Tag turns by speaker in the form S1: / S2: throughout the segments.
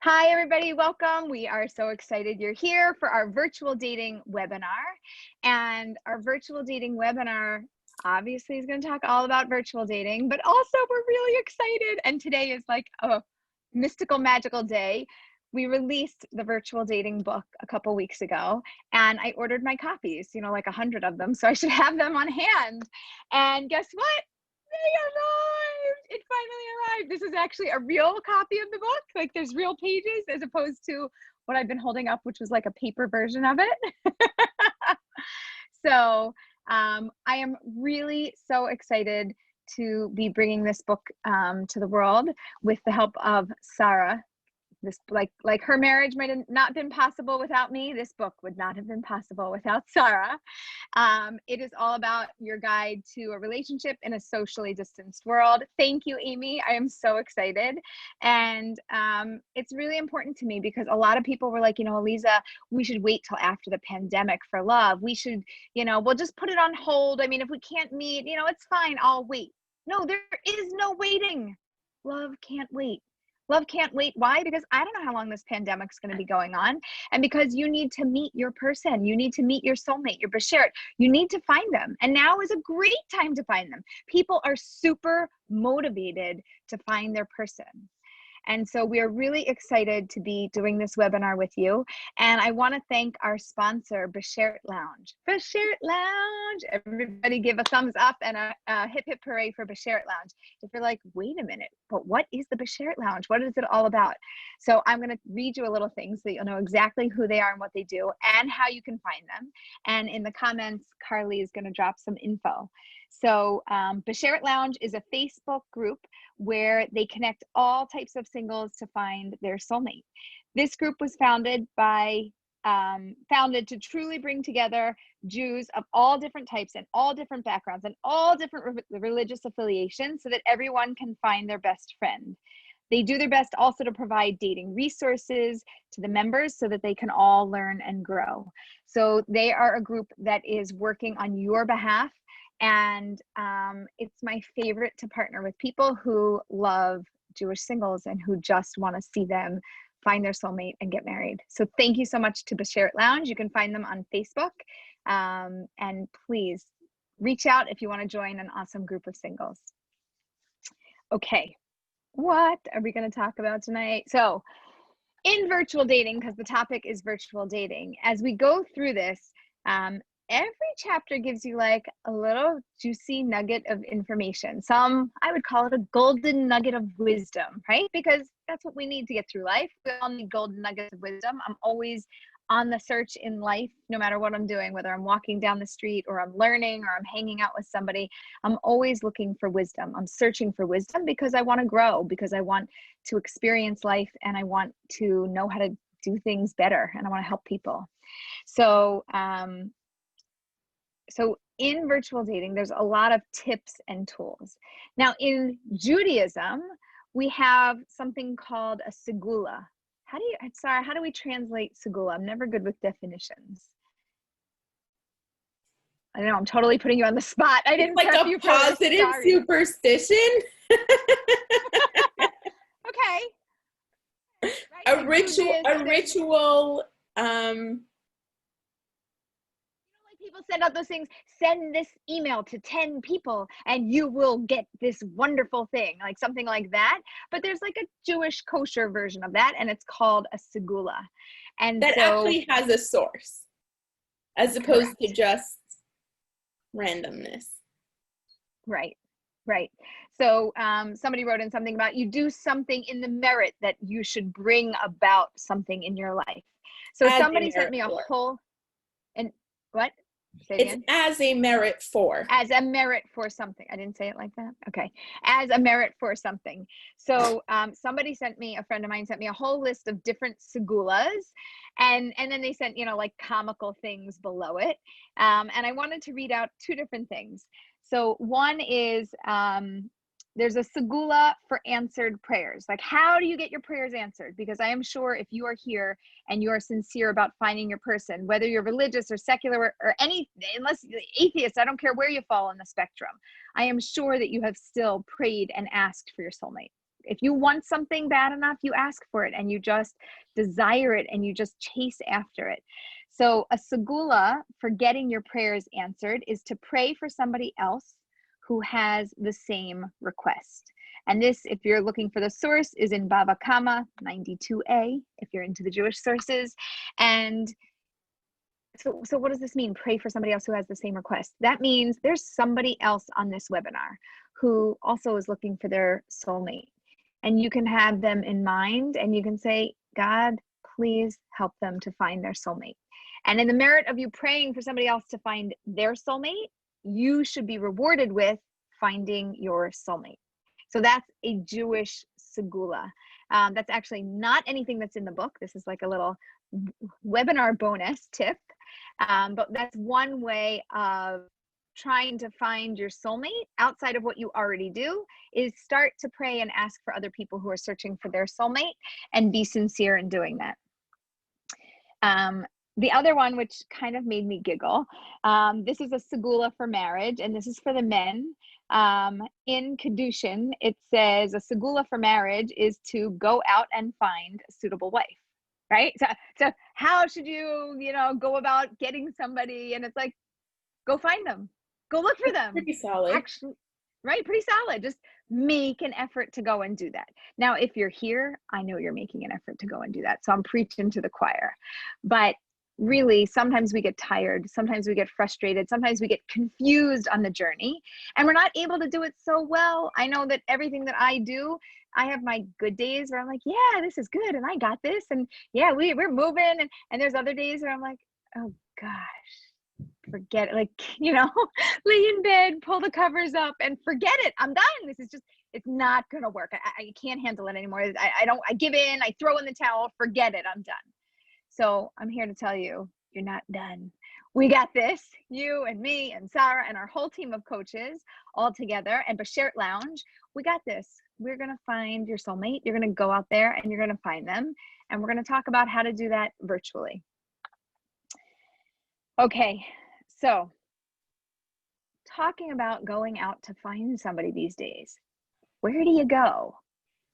S1: Hi, everybody. Welcome. We are so excited you're here for our virtual dating webinar. And our virtual dating webinar obviously is going to talk all about virtual dating, but also we're really excited. And today is like a mystical, magical day. We released the virtual dating book a couple weeks ago, and I ordered my copies, like 100 of them. So I should have them on hand. And guess what? They arrived. It finally arrived. This is actually a real copy of the book. Like there's real pages as opposed to what I've been holding up, which was like a paper version of it. So I am really so excited to be bringing this book to the world with the help of Sarah. This like her marriage might have not been possible without me. This book would not have been possible without Sarah. It is all about your guide to a relationship in a socially distanced world. Thank you, Amy. I am so excited. And it's really important to me because a lot of people were like, Aleeza, we should wait till after the pandemic for love. We should, we'll just put it on hold. I mean, if we can't meet, it's fine. I'll wait. No, there is no waiting. Love can't wait. Love can't wait. Why? Because I don't know how long this pandemic's going to be going on. And because you need to meet your person. You need to meet your soulmate, your bashert. You need to find them. And now is a great time to find them. People are super motivated to find their person. And so we are really excited to be doing this webinar with you. And I want to thank our sponsor, Bashert Lounge. Bashert Lounge. Everybody give a thumbs up and a hip hip hooray for Bashert Lounge. If you're like, wait a minute, but what is the Bashert Lounge? What is it all about? So I'm going to read you a little thing so that you'll know exactly who they are and what they do and how you can find them. And in the comments, Carly is going to drop some info. So Bashert Lounge is a Facebook group where they connect all types of singles to find their soulmate. This group was founded to truly bring together Jews of all different types and all different backgrounds and all different religious affiliations so that everyone can find their best friend. They do their best also to provide dating resources to the members so that they can all learn and grow. So they are a group that is working on your behalf. And it's my favorite to partner with people who love Jewish singles and who just want to see them find their soulmate and get married. So thank you so much to Bashert Lounge. You can find them on Facebook. And please reach out if you want to join an awesome group of singles. Okay, what are we going to talk about tonight? So in virtual dating, because the topic is virtual dating, as we go through this, every chapter gives you like a little juicy nugget of information. Some, I would call it a golden nugget of wisdom, right? Because that's what we need to get through life. We all need golden nuggets of wisdom. I'm always on the search in life, no matter what I'm doing, whether I'm walking down the street or I'm learning or I'm hanging out with somebody, I'm always looking for wisdom. I'm searching for wisdom because I want to grow, because I want to experience life and I want to know how to do things better and I want to help people. So in virtual dating, there's a lot of tips and tools. Now in Judaism, we have something called a segula. How do we translate segula? I'm never good with definitions. I don't know, I'm totally putting you on the spot. I didn't
S2: like a positive superstition.
S1: Okay.
S2: Right? A ritual.
S1: People send out those things, send this email to 10 people and you will get this wonderful thing, like something like that. But there's like a Jewish kosher version of that, and it's called a segula. And
S2: that actually has a source, as opposed to just randomness.
S1: Right. So somebody wrote in something about you do something in the merit that you should bring about something in your life. So somebody sent me a whole, and what?
S2: It's as a merit for.
S1: As a merit for something. I didn't say it like that. Okay. As a merit for something. So a friend of mine sent me a whole list of different segulas. And then they sent, like comical things below it. And I wanted to read out two different things. So one is, there's a segula for answered prayers. Like, how do you get your prayers answered? Because I am sure if you are here and you are sincere about finding your person, whether you're religious or secular or any, unless atheist, I don't care where you fall on the spectrum, I am sure that you have still prayed and asked for your soulmate. If you want something bad enough, you ask for it and you just desire it and you just chase after it. So a segula for getting your prayers answered is to pray for somebody else who has the same request. And this, if you're looking for the source, is in Bava Kama 92a, if you're into the Jewish sources. And so what does this mean? Pray for somebody else who has the same request. That means there's somebody else on this webinar who also is looking for their soulmate. And you can have them in mind and you can say, God, please help them to find their soulmate. And in the merit of you praying for somebody else to find their soulmate, you should be rewarded with finding your soulmate. So that's a Jewish segula. That's actually not anything that's in the book. This is like a little webinar bonus tip. But that's one way of trying to find your soulmate outside of what you already do, is start to pray and ask for other people who are searching for their soulmate and be sincere in doing that. The other one, which kind of made me giggle, this is a segula for marriage, and this is for the men. In Kedushin, it says a segula for marriage is to go out and find a suitable wife, right? So how should you, go about getting somebody? And it's like, go find them, go look for them.
S2: Pretty solid.
S1: Actually, right? Pretty solid. Just make an effort to go and do that. Now, if you're here, I know you're making an effort to go and do that. So I'm preaching to the choir. But really, sometimes we get tired. Sometimes we get frustrated. Sometimes we get confused on the journey and we're not able to do it so well. I know that everything that I do, I have my good days where I'm like, yeah, this is good. And I got this. And yeah, we're moving. And there's other days where I'm like, oh gosh, forget it. Like, lay in bed, pull the covers up and forget it. I'm done. This is just, it's not going to work. I can't handle it anymore. I give in, I throw in the towel, forget it. I'm done. So I'm here to tell you, you're not done. We got this, you and me and Sarah and our whole team of coaches all together and Bashert Lounge. We got this. We're going to find your soulmate. You're going to go out there and you're going to find them. And we're going to talk about how to do that virtually. Okay, so talking about going out to find somebody these days, where do you go?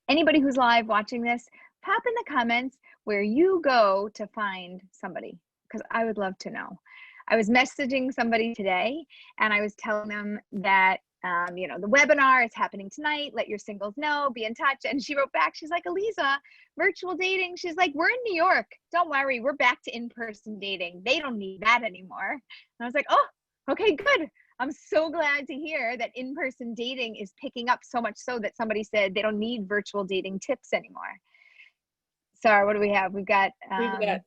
S1: Anybody who's live watching this, pop in the comments where you go to find somebody, because I would love to know. I was messaging somebody today and I was telling them that, the webinar is happening tonight. Let your singles know, be in touch. And she wrote back, she's like, Aleeza, virtual dating. She's like, we're in New York. Don't worry. We're back to in-person dating. They don't need that anymore. And I was like, oh, okay, good. I'm so glad to hear that in-person dating is picking up, so much so that somebody said they don't need virtual dating tips anymore. Sarah, what do we have? We've got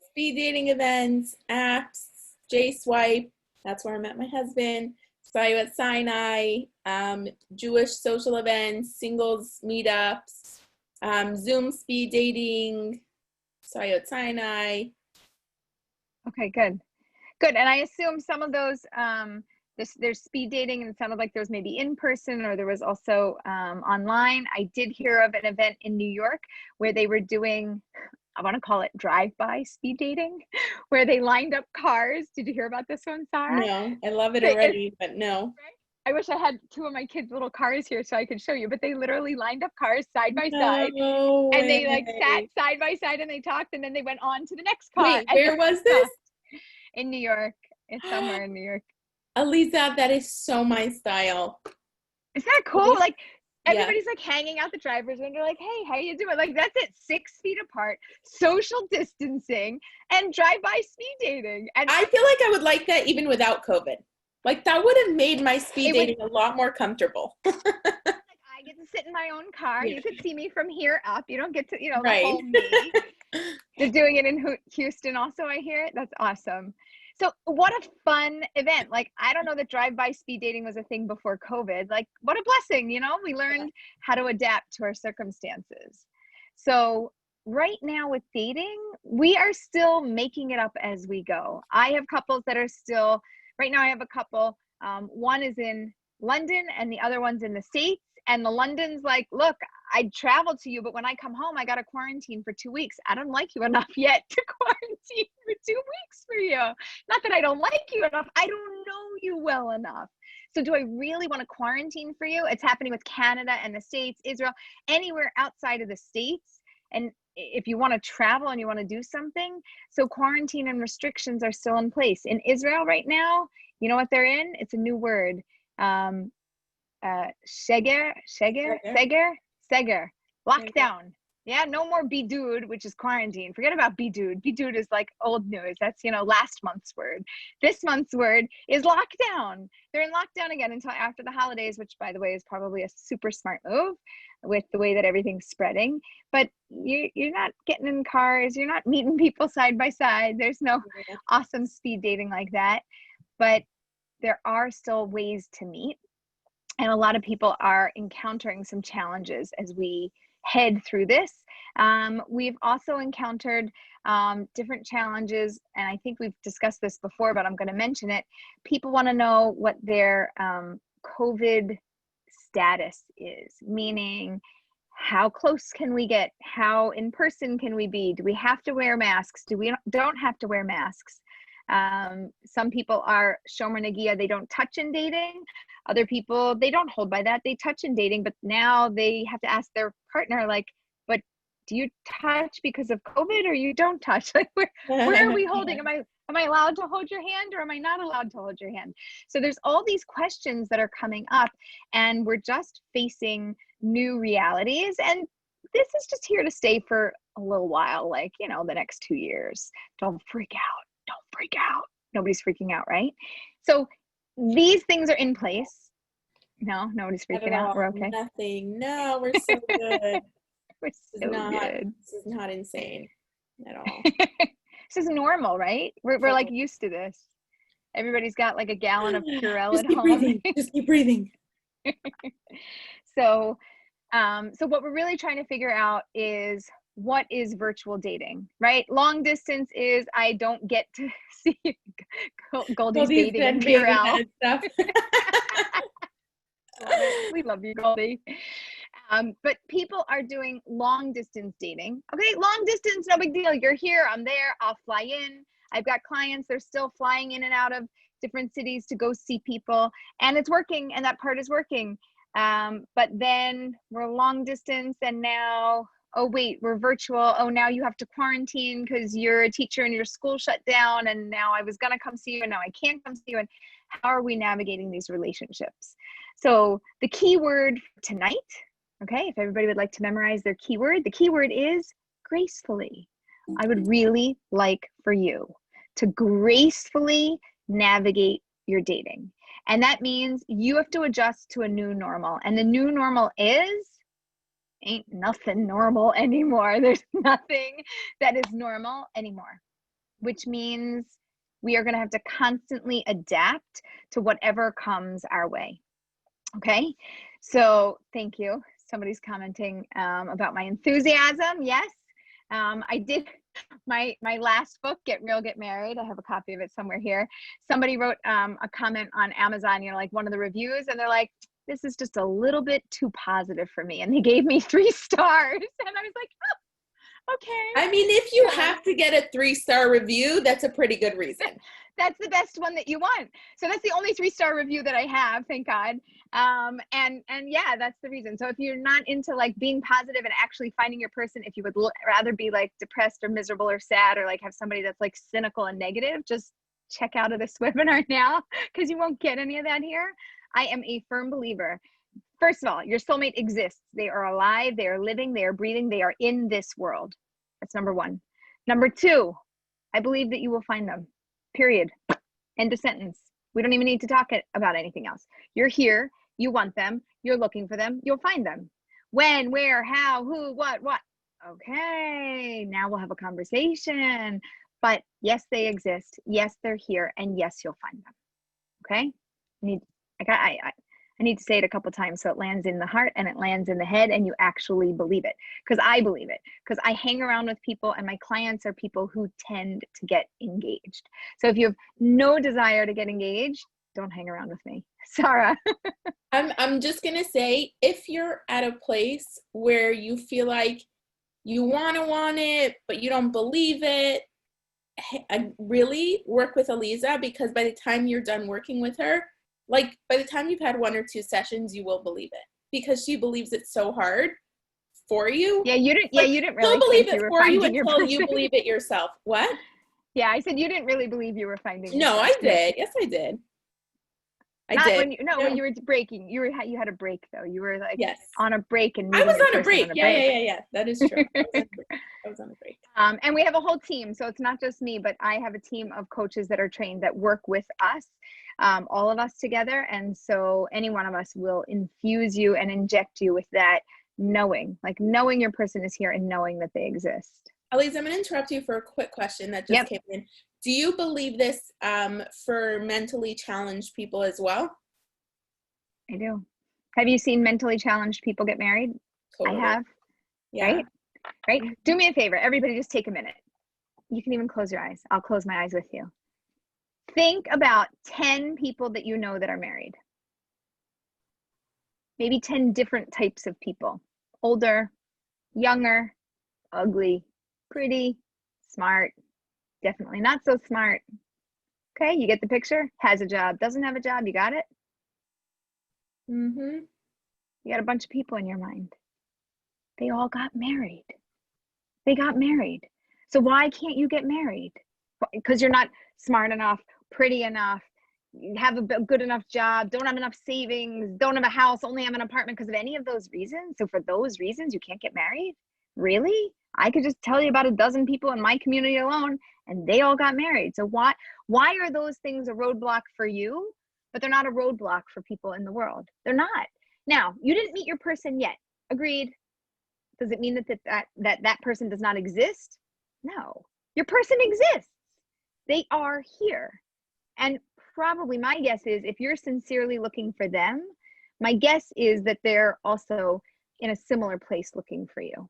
S2: speed dating events, apps, J-Swipe. That's where I met my husband. Sayu at Sinai, Jewish social events, singles meetups, Zoom speed dating, Sayu at Sinai.
S1: Okay, good. And I assume some of those, there's speed dating, and it sounded like there was maybe in person or there was also online. I did hear of an event in New York where they were doing, I want to call it drive-by speed dating, where they lined up cars. Did you hear about this one, Sarah?
S2: No, I love it already, but no.
S1: I wish I had two of my kids' little cars here so I could show you, but they literally lined up cars side by side and they sat side by side and they talked and then they went on to the next car.
S2: Wait, where was this?
S1: In New York. It's somewhere in New York.
S2: Aleeza, that is so my style.
S1: Is that cool? Like everybody's like hanging out the driver's window, like, hey, how you doing? Like that's it, 6 feet apart, social distancing, and drive-by speed dating. And
S2: I feel like I would like that even without COVID. Like that would have made my speed dating a lot more comfortable.
S1: Like I get to sit in my own car. Yeah. You could see me from here up. You don't get to,
S2: right.
S1: The whole me. They're doing it in Houston also, I hear it. That's awesome. So what a fun event. Like, I don't know that drive-by speed dating was a thing before COVID. Like, what a blessing, we learned how to adapt to our circumstances. So right now with dating, we are still making it up as we go. I have couples that are still, right now I have a couple, one is in London and the other one's in the States. And the London's like, look, I'd travel to you, but when I come home, I got to quarantine for 2 weeks. I don't like you enough yet to quarantine for 2 weeks for you. Not that I don't like you enough. I don't know you well enough. So do I really want to quarantine for you? It's happening with Canada and the States, Israel, anywhere outside of the States. And if you want to travel and you want to do something, so quarantine and restrictions are still in place. In Israel right now, you know what they're in? It's a new word. Seger, lockdown. Yeah, no more bidud, which is quarantine. Forget about bidud. Bidud is like old news. That's, last month's word. This month's word is lockdown. They're in lockdown again until after the holidays, which, by the way, is probably a super smart move with the way that everything's spreading. But you're not getting in cars. You're not meeting people side by side. There's no awesome speed dating like that. But there are still ways to meet. And a lot of people are encountering some challenges as we head through this. We've also encountered different challenges, and I think we've discussed this before, but I'm going to mention it. People want to know what their COVID status is, meaning how close can we get? How in person can we be? Do we have to wear masks? Don't have to wear masks? Some people are shomer negia, they don't touch in dating. Other people, they don't hold by that, they touch in dating, but now they have to ask their partner, like, but do you touch because of COVID or you don't touch? Like, where are we holding? Am I allowed to hold your hand or am I not allowed to hold your hand? So there's all these questions that are coming up, and we're just facing new realities, and this is just here to stay for a little while, like, the next 2 years. Don't freak out. Nobody's freaking out, right? So these things are in place. No, nobody's freaking out. We're okay.
S2: Nothing. No, we're so good.
S1: We're so good.
S2: This is not insane at all.
S1: This is normal, right? We're like used to this. Everybody's got like a gallon of Purell at home.
S2: Breathing. Just keep breathing.
S1: So what we're really trying to figure out is, what is virtual dating, right? Long distance is I don't get to see Goldie's bathing in Purell. Stuff. We love you, Goldie. But people are doing long distance dating. Okay, long distance, no big deal. You're here, I'm there, I'll fly in. I've got clients, they're still flying in and out of different cities to go see people, and it's working, and that part is working. But then we're long distance, and now, oh wait, we're virtual. Oh, now you have to quarantine because you're a teacher and your school shut down, and now I was gonna come see you and now I can't come see you. And how are we navigating these relationships? So the key word tonight, okay, if everybody would like to memorize their keyword, the keyword is gracefully. I would really like for you to gracefully navigate your dating. And that means you have to adjust to a new normal. And the new normal ain't nothing normal anymore. There's nothing that is normal anymore, which means we are going to have to constantly adapt to whatever comes our way. Okay, so thank you. Somebody's commenting about my enthusiasm. Yes, I did my last book, Get Real, Get Married. I have a copy of it somewhere here. Somebody wrote a comment on Amazon, like one of the reviews, and they're like, this is just a little bit too positive for me. And they gave me 3 stars. And I was like, oh, okay.
S2: I mean, if you have to get a 3-star review, that's a pretty good reason.
S1: That's the best one that you want. So that's the only 3-star review that I have, thank God. And yeah, that's the reason. So if you're not into like being positive and actually finding your person, if you would rather be like depressed or miserable or sad, or like have somebody that's like cynical and negative, just check out of this webinar now, because you won't get any of that here. I am a firm believer. First of all, your soulmate exists. They are alive, they are living, they are breathing, they are in this world. That's number 1. Number 2, I believe that you will find them. Period. End of sentence. We don't even need to talk about anything else. You're here, you want them, you're looking for them, you'll find them. When, where, how, who, what. Okay, now we'll have a conversation. But yes, they exist. Yes, they're here. And yes, you'll find them. Okay? I need to say it a couple times so it lands in the heart and it lands in the head and you actually believe it. Because I believe it. Because I hang around with people and my clients are people who tend to get engaged. So if you have no desire to get engaged, don't hang around with me. Sarah.
S2: I'm just going to say, if you're at a place where you feel like you want it, but you don't believe it, really work with Aleeza, because by the time you're done working with her, like by the time you've had 1 or 2 sessions, you will believe it, because she believes it's so hard for you.
S1: Yeah, you didn't.
S2: Like,
S1: You didn't
S2: she'll
S1: really
S2: believe
S1: think
S2: it
S1: you were
S2: for you
S1: finding your
S2: until you
S1: person.
S2: believe it yourself. What?
S1: Yeah, I said you didn't really believe you were finding your
S2: No, I
S1: person.
S2: did. Yes, I did. I
S1: Not
S2: did.
S1: when you no,
S2: No.
S1: when you were breaking. You had a break though. You were like
S2: Yes.
S1: on a break and
S2: I
S1: meeting
S2: was
S1: your
S2: on a
S1: person
S2: break.
S1: on a
S2: Yeah,
S1: break.
S2: yeah. That is true. I was on a break.
S1: And we have a whole team, so it's not just me, but I have a team of coaches that are trained that work with us, all of us together. And so any one of us will infuse you and inject you with that knowing, like knowing your person is here and knowing that they exist.
S2: Aleeza, I'm going to interrupt you for a quick question that just came in. Do you believe this for mentally challenged people as well?
S1: I do. Have you seen mentally challenged people get married?
S2: Totally.
S1: I have.
S2: Yeah.
S1: Right? Do me a favor. Everybody just take a minute. You can even close your eyes. I'll close my eyes with you. Think about 10 people that you know that are married. Maybe 10 different types of people. Older, younger, ugly, pretty, smart, definitely not so smart. Okay, you get the picture? Has a job, doesn't have a job, you got it?
S2: Mm-hmm.
S1: You got a bunch of people in your mind. They all got married. They got married. So why can't you get married? Because you're not smart enough, pretty enough, have a good enough job, don't have enough savings, don't have a house, only have an apartment, because of any of those reasons. So for those reasons, you can't get married? Really? I could just tell you about a dozen people in my community alone, and they all got married. So why are those things a roadblock for you, but they're not a roadblock for people in the world? They're not. Now, you didn't meet your person yet. Agreed. Does it mean that person does not exist? No. Your person exists. They are here. And probably my guess is if you're sincerely looking for them, my guess is that they're also in a similar place looking for you.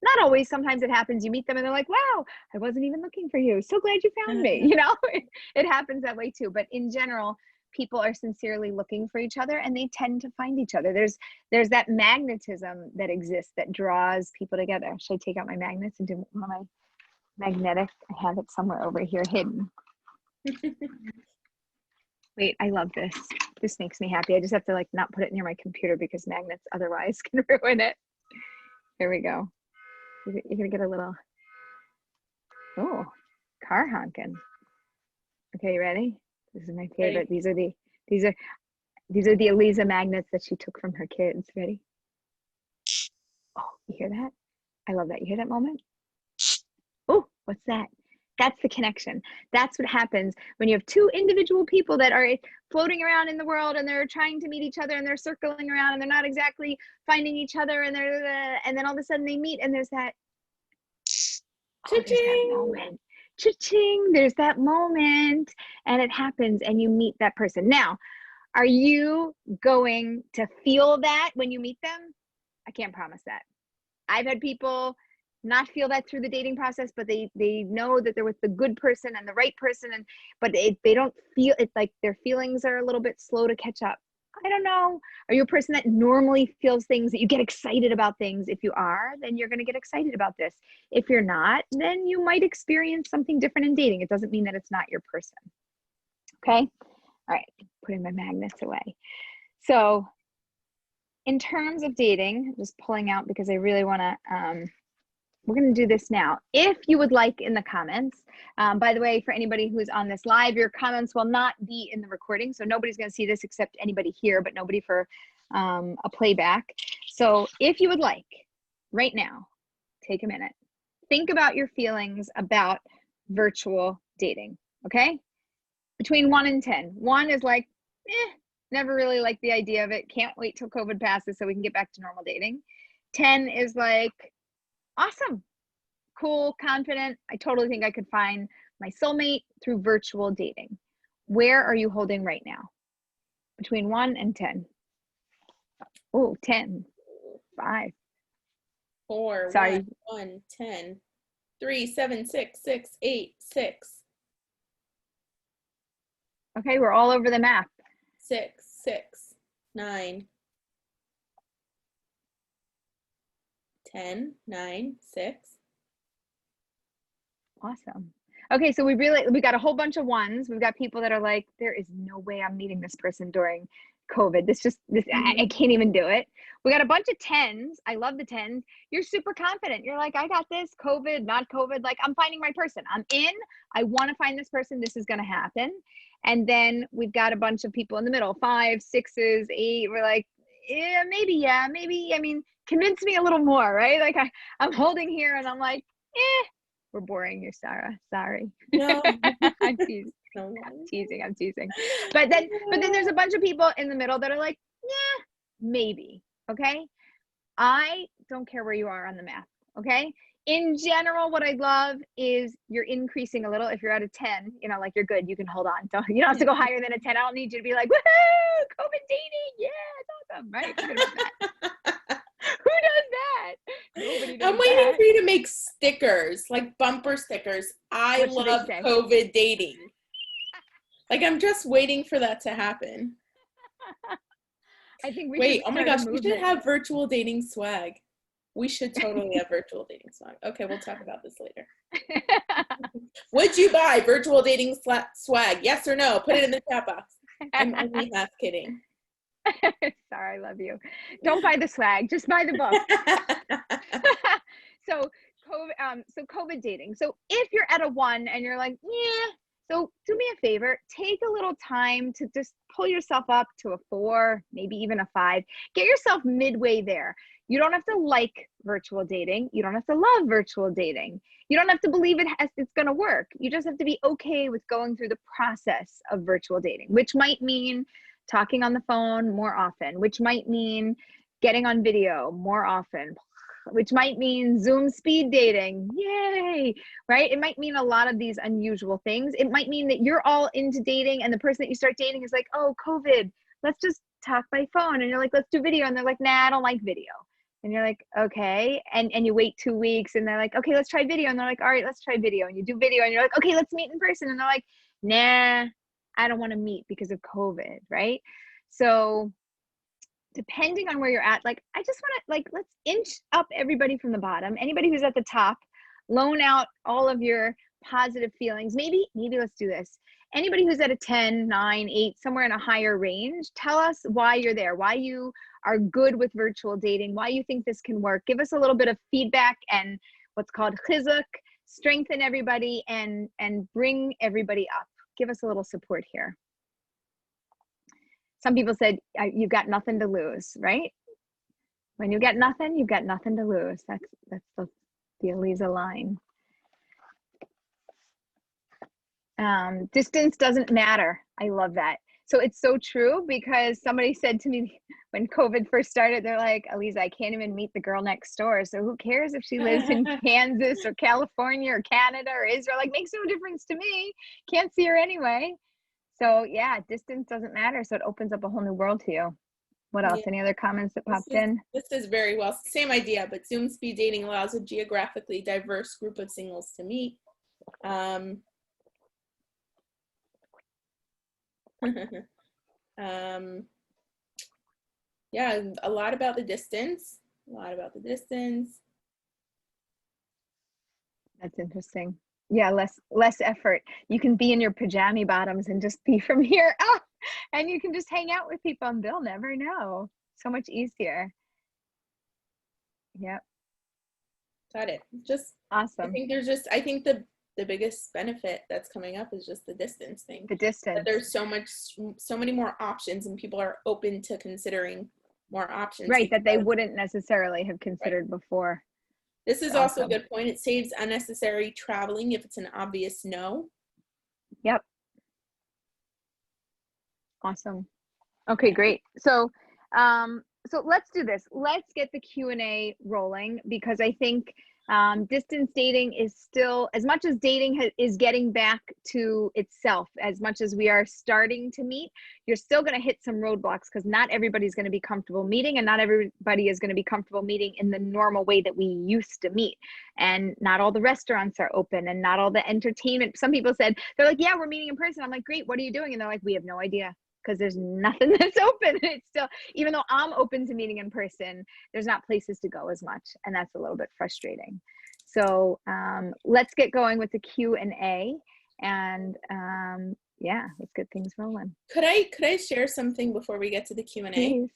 S1: Not always. Sometimes it happens. You meet them and they're like, wow, I wasn't even looking for you. So glad you found me. You know, it happens that way too. But in general, people are sincerely looking for each other and they tend to find each other. There's that magnetism that exists that draws people together. Should I take out my magnets and do one of my magnetic? I have it somewhere over here hidden. Wait, I love this. This makes me happy. I just have to like not put it near my computer because magnets otherwise can ruin it. Here we go. You're gonna get a little, oh, car honking. Okay, you ready? This is my favorite.
S2: Ready.
S1: These are the Aleeza magnets that she took from her kids. Ready? Oh, you hear that? I love that. You hear that moment? Oh, what's that? That's the connection. That's what happens when you have two individual people that are floating around in the world and they're trying to meet each other and they're circling around and they're not exactly finding each other and then all of a sudden they meet and there's that, oh, there's that moment. Cha-ching, there's that moment and it happens and you meet that person. Now, are you going to feel that when you meet them? I can't promise that. I've had people not feel that through the dating process, but they know that they're with the good person and the right person, but they don't feel it, like their feelings are a little bit slow to catch up. I don't know. Are you a person that normally feels things, that you get excited about things? If you are, then you're going to get excited about this. If you're not, then you might experience something different in dating. It doesn't mean that it's not your person. Okay? All right, putting my magnets away. So in terms of dating, just pulling out because I really want to, we're going to do this now. If you would like in the comments, by the way, for anybody who's on this live, your comments will not be in the recording. So nobody's going to see this except anybody here, but nobody for a playback. So if you would like right now, take a minute, think about your feelings about virtual dating. Okay. Between 1 and 10. 1 is like, never really liked the idea of it. Can't wait till COVID passes so we can get back to normal dating. 10 is like, awesome, cool, confident. I totally think I could find my soulmate through virtual dating. Where are you holding right now? Between 1 and 10. Oh, 10, 5.
S2: 4,
S1: Sorry.
S2: 1, 10, 3, 7, 6, 6, 8, 6.
S1: Okay, we're all over the map.
S2: 6, 6, 9, 10, 9, 6.
S1: Awesome. Okay, so we got a whole bunch of ones. We've got people that are like, there is no way I'm meeting this person during COVID. I can't even do it. We got a bunch of 10s. I love the 10s. You're super confident. You're like, I got this, COVID, not COVID. Like, I'm finding my person. I'm in. I want to find this person. This is going to happen. And then we've got a bunch of people in the middle, 5, 6s, 8. We're like, yeah, maybe. I mean, convince me a little more, right? Like I'm holding here and I'm like, we're boring you, Sarah. Sorry.
S2: No.
S1: I'm teasing. I'm teasing. But then there's a bunch of people in the middle that are like, yeah, maybe. Okay. I don't care where you are on the map. Okay. In general, what I love is you're increasing a little. If you're at a 10, you know, like you're good, you can hold on. You don't have to go higher than a 10. I don't need you to be like, woohoo, COVID dating. Yeah, it's awesome. Right. Who does that? Nobody does
S2: I'm waiting
S1: that.
S2: for you to make stickers, like bumper stickers. I love COVID dating. Like, I'm just waiting for that to happen.
S1: I think we
S2: Wait,
S1: should
S2: oh my gosh, we should have virtual dating swag. We should totally have virtual dating swag. Okay, we'll talk about this later. Would you buy virtual dating swag? Yes or no? Put it in the chat box. I'm only half kidding.
S1: Sorry, I love you. Don't buy the swag, just buy the book. So COVID dating. So if you're at a 1 and you're like, yeah, so do me a favor, take a little time to just pull yourself up to a 4, maybe even a 5. Get yourself midway there. You don't have to like virtual dating. You don't have to love virtual dating. You don't have to believe it's going to work. You just have to be okay with going through the process of virtual dating, which might mean talking on the phone more often, which might mean getting on video more often, which might mean Zoom speed dating. Yay, right? It might mean a lot of these unusual things. It might mean that you're all into dating and the person that you start dating is like, oh, COVID, let's just talk by phone. And you're like, let's do video. And they're like, nah, I don't like video. And you're like, okay. And you wait 2 weeks and they're like, okay, let's try video. And they're like, all right, let's try video. And you do video and you're like, okay, let's meet in person. And they're like, nah, I don't want to meet because of COVID, right? So depending on where you're at, like, I just want to, like, let's inch up everybody from the bottom. Anybody who's at the top, loan out all of your positive feelings. Maybe let's do this. Anybody who's at a 10, 9, 8, somewhere in a higher range, tell us why you're there, why you are good with virtual dating, why you think this can work. Give us a little bit of feedback and what's called chizuk, strengthen everybody and bring everybody up. Give us a little support here. Some people said, you've got nothing to lose, right? When you get nothing, you've got nothing to lose. That's the Aleeza line. Distance doesn't matter. I love that. So it's so true because somebody said to me when COVID first started, they're like, Aleeza, I can't even meet the girl next door. So who cares if she lives in Kansas or California or Canada or Israel? Like, makes no difference to me. Can't see her anyway. So yeah, distance doesn't matter. So it opens up a whole new world to you. What else? Yeah. Any other comments that popped in?
S2: This is very well, same idea, but Zoom speed dating allows a geographically diverse group of singles to meet. Yeah, a lot about the distance.
S1: That's interesting. Yeah, less effort. You can be in your pajama bottoms and just be from here up, and you can just hang out with people and they'll never know. So much easier. Yep.
S2: Got it. Just
S1: awesome.
S2: I think the biggest benefit that's coming up is just the distance thing.
S1: The distance.
S2: That there's so many more options and people are open to considering more options.
S1: Right, that they wouldn't necessarily have considered before.
S2: This is also a good point. It saves unnecessary traveling if it's an obvious no.
S1: Yep. Awesome. Okay, great. So let's do this. Let's get the Q&A rolling because I think distance dating is still, as much as dating is getting back to itself, as much as we are starting to meet, you're still going to hit some roadblocks because not everybody's going to be comfortable meeting and not everybody is going to be comfortable meeting in the normal way that we used to meet. And not all the restaurants are open and not all the entertainment. Some people said, they're like, yeah, we're meeting in person. I'm like, great, what are you doing? And they're like, we have no idea. Because there's nothing that's open. It's still, even though I'm open to meeting in person, there's not places to go as much. And that's a little bit frustrating. So let's get going with the Q&A, and yeah, let's get things rolling.
S2: Could I share something before we get to the Q&A?
S1: Please.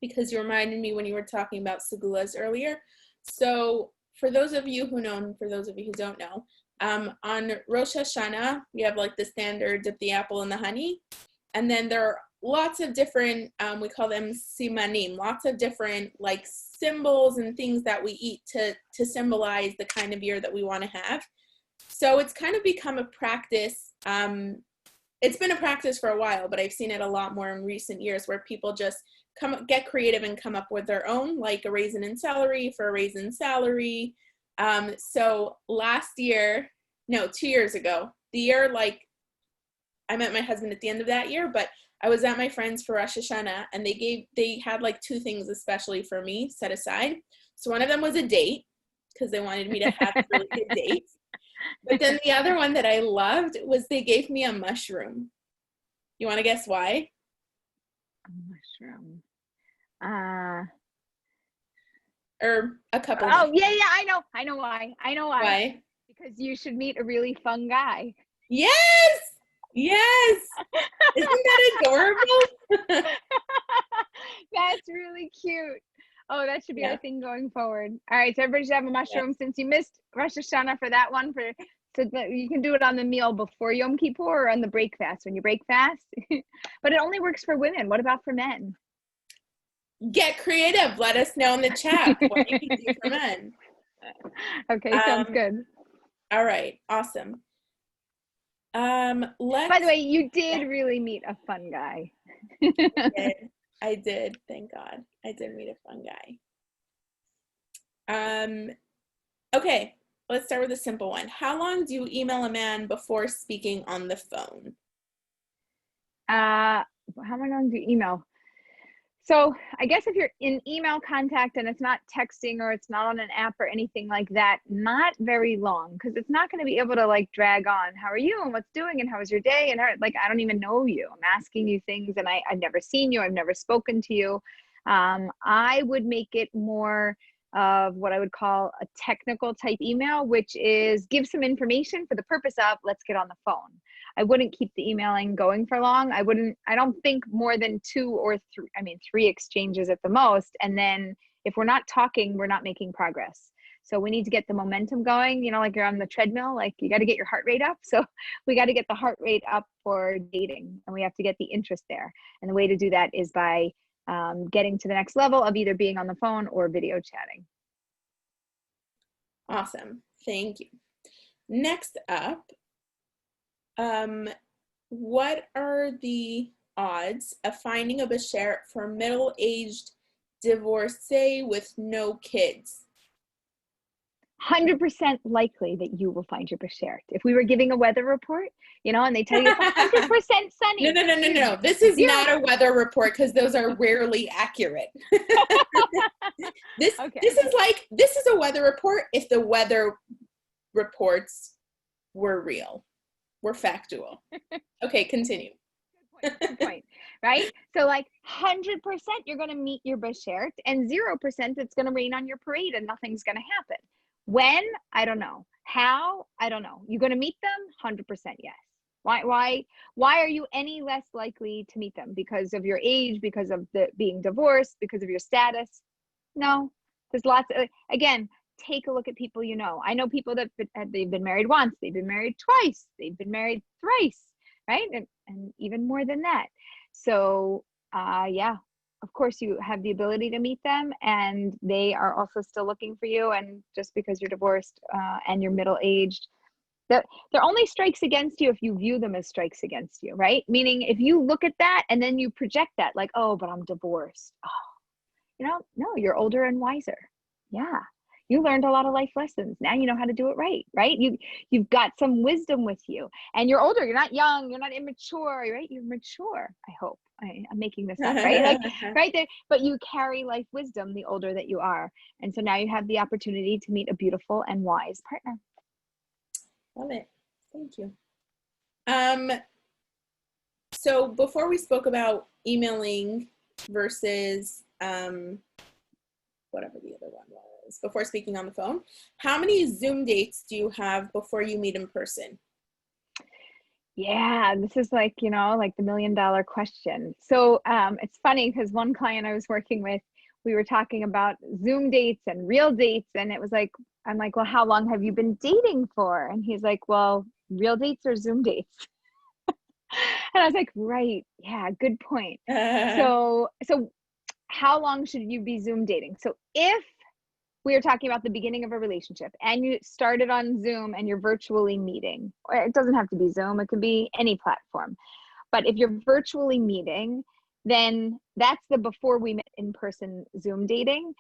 S2: Because you reminded me when you were talking about segulas earlier. So for those of you who know, and for those of you who don't know, on Rosh Hashanah, we have like the standard dip the apple in the honey. And then there are lots of different, we call them simanim, lots of different like symbols and things that we eat to symbolize the kind of year that we want to have. So it's kind of become a practice. It's been a practice for a while, but I've seen it a lot more in recent years where people just get creative and come up with their own, like a raisin and celery for a raisin salary. So last year, no, 2 years ago, the year like I met my husband at the end of that year, but I was at my friend's for Rosh Hashanah, and they had like 2 things especially for me set aside. So one of them was a date, because they wanted me to have a really good date. But then the other one that I loved was they gave me a mushroom. You want to guess why?
S1: A mushroom.
S2: Or a couple.
S1: Oh, yeah, I know why.
S2: Why?
S1: Because you should meet a really fun guy.
S2: Yes! Yes! Isn't that adorable?
S1: That's really cute. Oh, that should be
S2: Yeah.
S1: our thing going forward. All right, so everybody should have a mushroom. Since you missed Rosh Hashanah for that one, so that you can do it on the meal before Yom Kippur or on the break fast when you break fast. But it only works for women. What about for men?
S2: Get creative. Let us know in the chat what you can do for men.
S1: Okay, sounds good.
S2: All right, awesome.
S1: By the way, you did really meet a fun guy.
S2: I did. Thank God. I did meet a fun guy. Okay, let's start with a simple one. How long do you email a man before speaking on the phone?
S1: How long do you email? So I guess if you're in email contact and it's not texting or it's not on an app or anything like that, not very long, because it's not going to be able to like drag on. How are you and what's doing and how was your day? And like, I don't even know you. I'm asking you things and I've never seen you. I've never spoken to you. I would make it more of what I would call a technical type email, which is give some information for the purpose of let's get on the phone. I wouldn't keep the emailing going for long. I don't think more than 2 or 3 exchanges at the most. And then if we're not talking, we're not making progress. So we need to get the momentum going, like you're on the treadmill, like you got to get your heart rate up. So we got to get the heart rate up for dating, and we have to get the interest there. And the way to do that is by getting to the next level of either being on the phone or video chatting.
S2: Awesome. Thank you. Next up, what are the odds of finding a beshert for a middle-aged divorcee with no kids?
S1: 100% likely that you will find your beshert. If we were giving a weather report, and they tell you it's 100% sunny.
S2: No. This is not a weather report because those are rarely accurate. This is a weather report if the weather reports were real. We're factual. Okay, continue.
S1: Good point, right? So like 100% you're going to meet your beshert, and 0% it's going to rain on your parade and nothing's going to happen. When? I don't know. How? I don't know. You're going to meet them? 100% yes. Why are you any less likely to meet them? Because of your age, because of being divorced, because of your status? No. There's lots of, again, take a look at people you know. I know people that they've been married once, they've been married twice, they've been married thrice, right? And even more than that. So yeah, of course you have the ability to meet them, and they are also still looking for you. And just because you're divorced and you're middle-aged, they're only strikes against you if you view them as strikes against you, right? Meaning if you look at that and then you project that like, oh, but I'm divorced. Oh, no, you're older and wiser. Yeah. You learned a lot of life lessons. Now you know how to do it right? You've got some wisdom with you, and you're older. You're not young. You're not immature, right? You're mature. I hope. I'm making this up, right? Like, right there. But you carry life wisdom the older that you are, and so now you have the opportunity to meet a beautiful and wise partner.
S2: Love it. Thank you. So before we spoke about emailing versus whatever the other one was. before speaking on the phone. How many Zoom dates do you have before you meet in person?
S1: Yeah, this is like, like the $1 million question. So it's funny because one client I was working with, we were talking about Zoom dates and real dates. And it was like, I'm like, well, how long have you been dating for? And he's like, well, real dates or Zoom dates? And I was like, right. Yeah, good point. So how long should you be Zoom dating? So if we are talking about the beginning of a relationship and you started on Zoom and you're virtually meeting, or it doesn't have to be Zoom, it could be any platform. But if you're virtually meeting, then that's the before we met in person Zoom dating.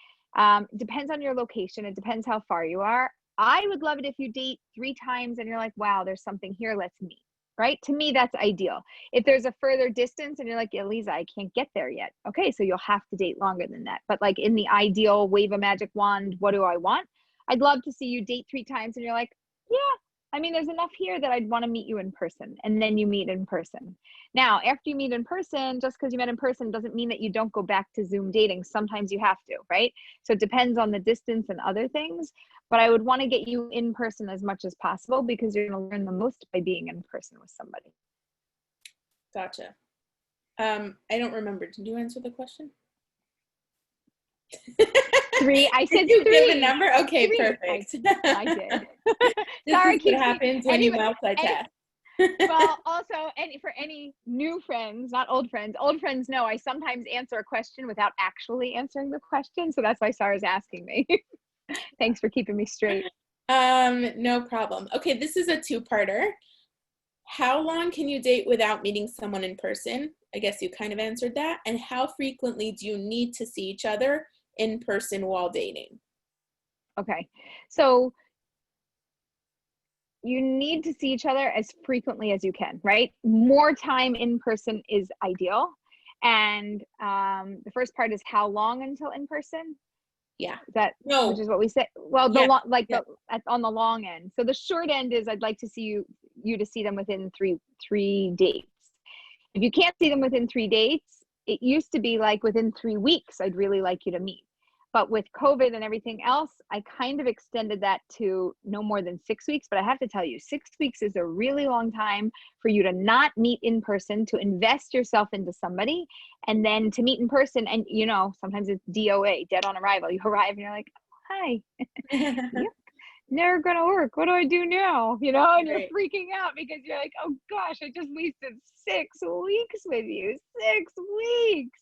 S1: Depends on your location. It depends how far you are. I would love it if you date 3 times and you're like, wow, there's something here, let's meet. Right? To me, that's ideal. If there's a further distance and you're like, Aleeza, I can't get there yet. Okay, so you'll have to date longer than that. But like in the ideal wave a magic wand, what do I want? I'd love to see you date 3 times and you're like, yeah, I mean, there's enough here that I'd want to meet you in person. And then you meet in person. Now, after you meet in person, just because you met in person doesn't mean that you don't go back to Zoom dating. Sometimes you have to, right? So it depends on the distance and other things. But I would want to get you in person as much as possible because you're going to learn the most by being in person with somebody.
S2: Gotcha. I don't remember. Did you answer the question?
S1: 3. I said
S2: did you
S1: 3.
S2: Give a number? Okay,
S1: 3.
S2: perfect.
S1: I did.
S2: This
S1: Sorry,
S2: is what happens when you multitask.
S1: Well, also, for any new friends, not old friends know I sometimes answer a question without actually answering the question. So that's why Sarah's asking me. Thanks for keeping me straight.
S2: No problem. Okay, this is a 2-parter. How long can you date without meeting someone in person? I guess you kind of answered that. And how frequently do you need to see each other in person while dating?
S1: Okay, so you need to see each other as frequently as you can, right? More time in person is ideal. And the first part is how long until in person?
S2: Yeah.
S1: Which is what we said. Well, on the long end. So the short end is I'd like to see you to see them within three dates. If you can't see them within 3 dates, it used to be like within 3 weeks, I'd really like you to meet. But with COVID and everything else, I kind of extended that to no more than 6 weeks. But I have to tell you, 6 weeks is a really long time for you to not meet in person, to invest yourself into somebody, and then to meet in person. And, sometimes it's DOA, dead on arrival. You arrive and you're like, hi, yep, never going to work. What do I do now? And you're freaking out because you're like, oh gosh, I just wasted 6 weeks with you, 6 weeks.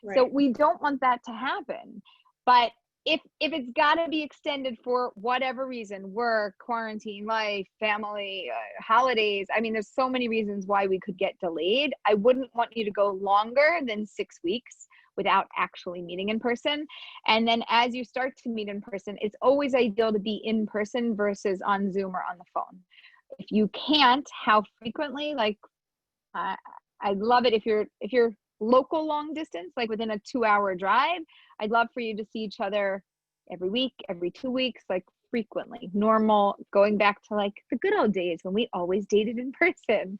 S1: Right. So we don't want that to happen. But if it's got to be extended for whatever reason, work, quarantine, life, family, holidays, I mean, there's so many reasons why we could get delayed. I wouldn't want you to go longer than 6 weeks without actually meeting in person. And then as you start to meet in person, it's always ideal to be in person versus on Zoom or on the phone. If you can't, how frequently? Like, I'd love it if you're local long distance, like within a 2-hour drive, I'd love for you to see each other every week, every 2 weeks, like frequently, normal, going back to like the good old days when we always dated in person.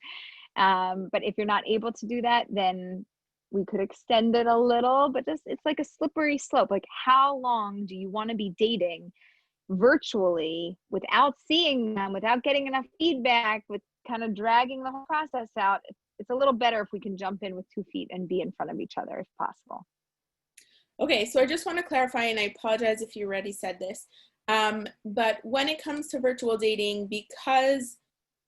S1: But if you're not able to do that, then we could extend it a little, but it's like a slippery slope. Like, how long do you want to be dating virtually without seeing them, without getting enough feedback, with kind of dragging the whole process out? It's a little better if we can jump in with 2 feet and be in front of each other if possible.
S2: Okay, so I just want to clarify, and I apologize if you already said this, but when it comes to virtual dating, because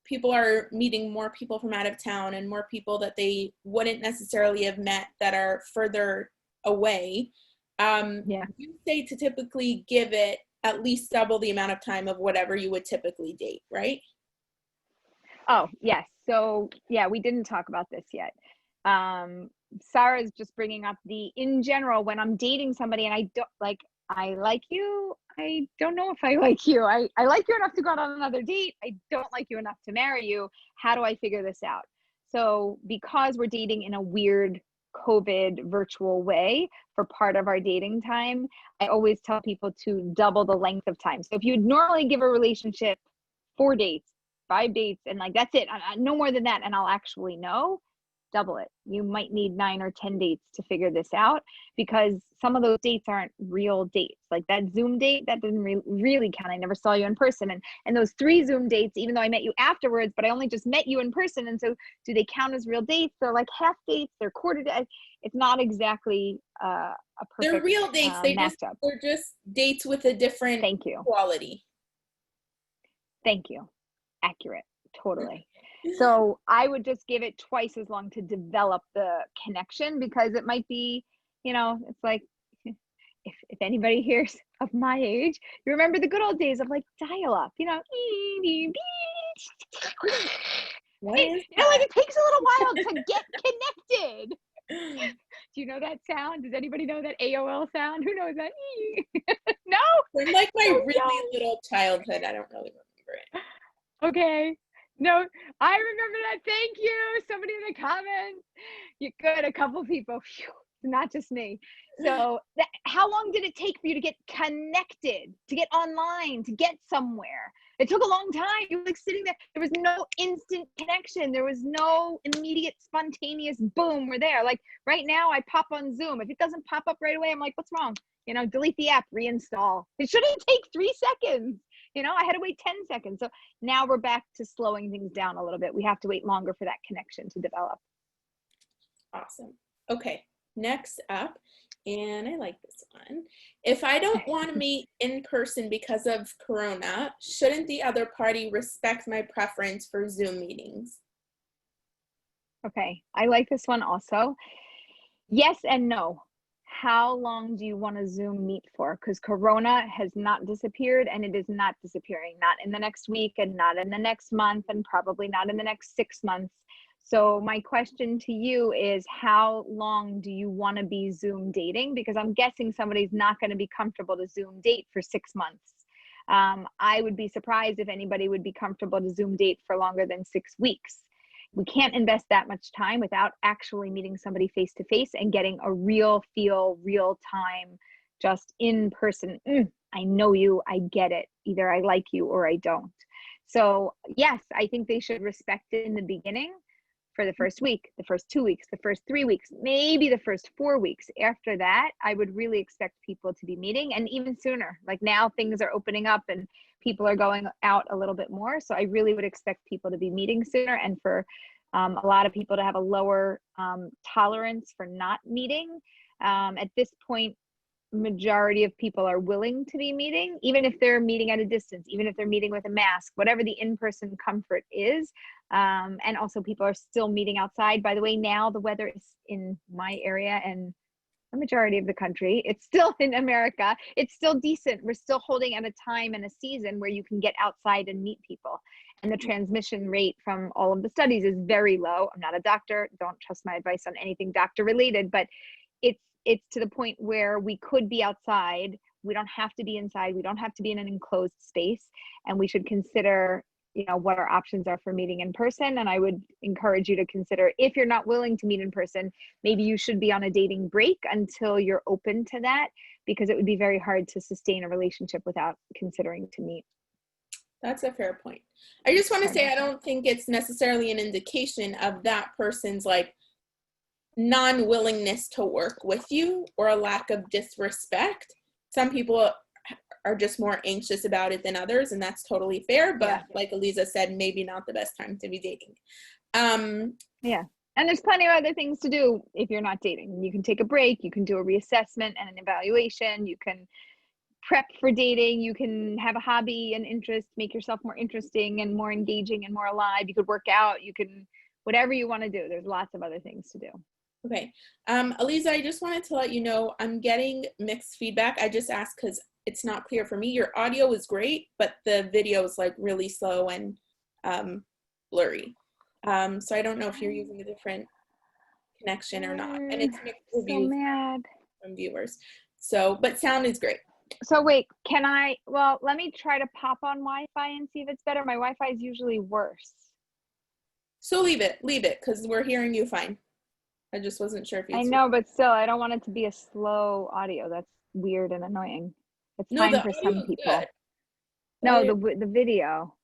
S2: people are meeting more people from out of town and more people that they wouldn't necessarily have met that are further away, you say to typically give it at least double the amount of time of whatever you would typically date, right?
S1: Oh, yes. So yeah, we didn't talk about this yet. Sarah's just bringing up in general, when I'm dating somebody and I like you, I don't know if I like you. I like you enough to go out on another date. I don't like you enough to marry you. How do I figure this out? So because we're dating in a weird COVID virtual way for part of our dating time, I always tell people to double the length of time. So if you'd normally give a relationship 4 dates, 5 dates, and like, that's it, no more than that, and I'll actually know, double it. You might need 9 or 10 dates to figure this out, because some of those dates aren't real dates. Like that Zoom date, that doesn't really count. I never saw you in person. And those 3 Zoom dates, even though I met you afterwards, but I only just met you in person. And so do they count as real dates? They're like half dates, they're quarter dates. It's not exactly a perfect
S2: They're real dates.
S1: matchup.
S2: They're just dates with a different
S1: Thank you.
S2: quality.
S1: Thank you. Accurate. Totally. So I would just give it twice as long to develop the connection, because it might be, you know, it's like, if anybody hears of my age, you remember the good old days of like dial up, you know,
S2: What is
S1: you know, like it takes a little while to get connected. Do you know that sound? Does anybody know that AOL sound? Who knows that? No?
S2: From like my
S1: Oh,
S2: really
S1: no.
S2: little childhood, I don't really remember it.
S1: Okay. No, I remember that. Thank you. Somebody in the comments. You're good. A couple people. Phew, not just me. So how long did it take for you to get connected, to get online, to get somewhere? It took a long time. You were like sitting there. There was no instant connection. There was no immediate spontaneous boom. We're there. Like right now, I pop on Zoom. If it doesn't pop up right away, I'm like, what's wrong? You know, delete the app, reinstall. It shouldn't take 3 seconds. You know, I had to wait 10 seconds. So now we're back to slowing things down a little bit. We have to wait longer for that connection to develop.
S2: Awesome. Okay, next up, and I like this one. If I don't want to meet in person because of Corona, shouldn't the other party respect my preference for Zoom meetings?
S1: Okay, I like this one also. Yes and no. How long do you want to Zoom meet for? Because Corona has not disappeared, and it is not disappearing, not in the next week and not in the next month and probably not in the next 6 months. So my question to you is, how long do you want to be Zoom dating? Because I'm guessing somebody's not going to be comfortable to Zoom date for 6 months. I would be surprised if anybody would be comfortable to Zoom date for longer than 6 weeks. We can't invest that much time without actually meeting somebody face to face and getting a real feel, real time, just in person. I know you, I get it. Either I like you or I don't. So yes, I think they should respect it in the beginning for the first week, the first 2 weeks, the first 3 weeks, maybe the first 4 weeks. After that, I would really expect people to be meeting, and even sooner. Like now things are opening up and people are going out a little bit more. So I really would expect people to be meeting sooner, and for a lot of people to have a lower tolerance for not meeting. At this point, majority of people are willing to be meeting, even if they're meeting at a distance, even if they're meeting with a mask, whatever the in-person comfort is. And also people are still meeting outside. By the way, now the weather is in my area and the majority of the country, it's still in America, it's still decent. We're still holding at a time and a season where you can get outside and meet people. And the transmission rate from all of the studies is very low. I'm not a doctor, don't trust my advice on anything doctor related, but it's to the point where we could be outside. We don't have to be inside. We don't have to be in an enclosed space. And we should consider, you know, what our options are for meeting in person. And I would encourage you to consider, if you're not willing to meet in person, maybe you should be on a dating break until you're open to that, because it would be very hard to sustain a relationship without considering to meet.
S2: That's a fair point. I just want to say, I don't think it's necessarily an indication of that person's like non-willingness to work with you or a lack of disrespect. Some people are just more anxious about it than others, and that's totally fair. But yeah, like Aleeza said, maybe not the best time to be dating.
S1: Yeah. And there's plenty of other things to do if you're not dating. You can take a break, you can do a reassessment and an evaluation, you can prep for dating, you can have a hobby and interest, make yourself more interesting and more engaging and more alive. You could work out, you can, whatever you want to do. There's lots of other things to do.
S2: Okay. Aleeza, I just wanted to let you know I'm getting mixed feedback. I just asked because it's not clear for me. Your audio is great, but the video is like really slow and blurry. So I don't know if you're using a different connection or not. And it's mixed reviews from viewers. So, but sound is great.
S1: So wait, can I, well, let me try to pop on Wi-Fi and see if it's better. My Wi-Fi is usually worse.
S2: So leave it, because we're hearing you fine. I just wasn't sure if you.
S1: I know, but still, I don't want it to be a slow audio. That's weird and annoying. It's fine for some people. No, the video.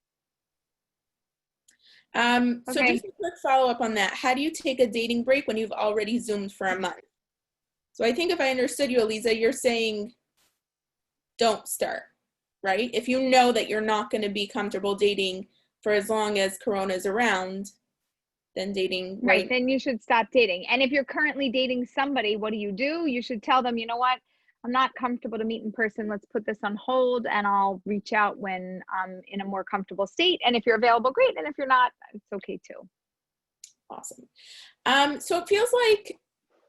S2: So
S1: Okay.
S2: just a quick follow-up on that. How do you take a dating break when you've already Zoomed for a month? So I think if I understood you, Aleeza, you're saying don't start, right? If you know that you're not going to be comfortable dating for as long as Corona is around, then dating
S1: Right, then you should stop dating. And if you're currently dating somebody, what do? You should tell them, you know what? I'm not comfortable to meet in person. Let's put this on hold and I'll reach out when I'm in a more comfortable state. And if you're available, great. And if you're not, it's okay too.
S2: Awesome. So it feels like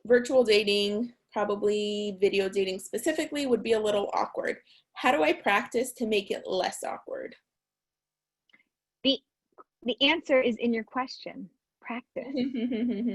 S2: virtual dating, probably video dating specifically, would be a little awkward. How do I practice to make it less awkward?
S1: The answer is in your question. Practice.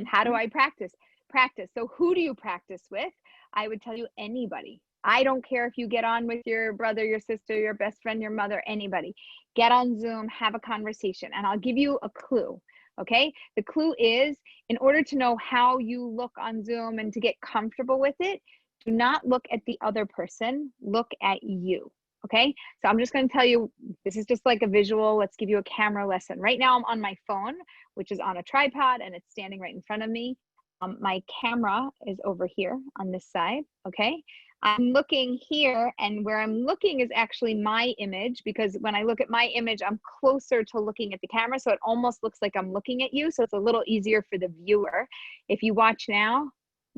S1: How do I practice? Practice. So who do you practice with? I would tell you anybody. I don't care if you get on with your brother, your sister, your best friend, your mother, anybody. Get on Zoom, have a conversation, and I'll give you a clue. Okay? The clue is, in order to know how you look on Zoom and to get comfortable with it, do not look at the other person, look at you. Okay? So I'm just going to tell you, this is just like a visual. Let's give you a camera lesson. Right now I'm on my phone, which is on a tripod, and it's standing right in front of me. My camera is over here on this side. Okay? I'm looking here, and where I'm looking is actually my image, because when I look at my image, I'm closer to looking at the camera. So it almost looks like I'm looking at you. So it's a little easier for the viewer. If you watch now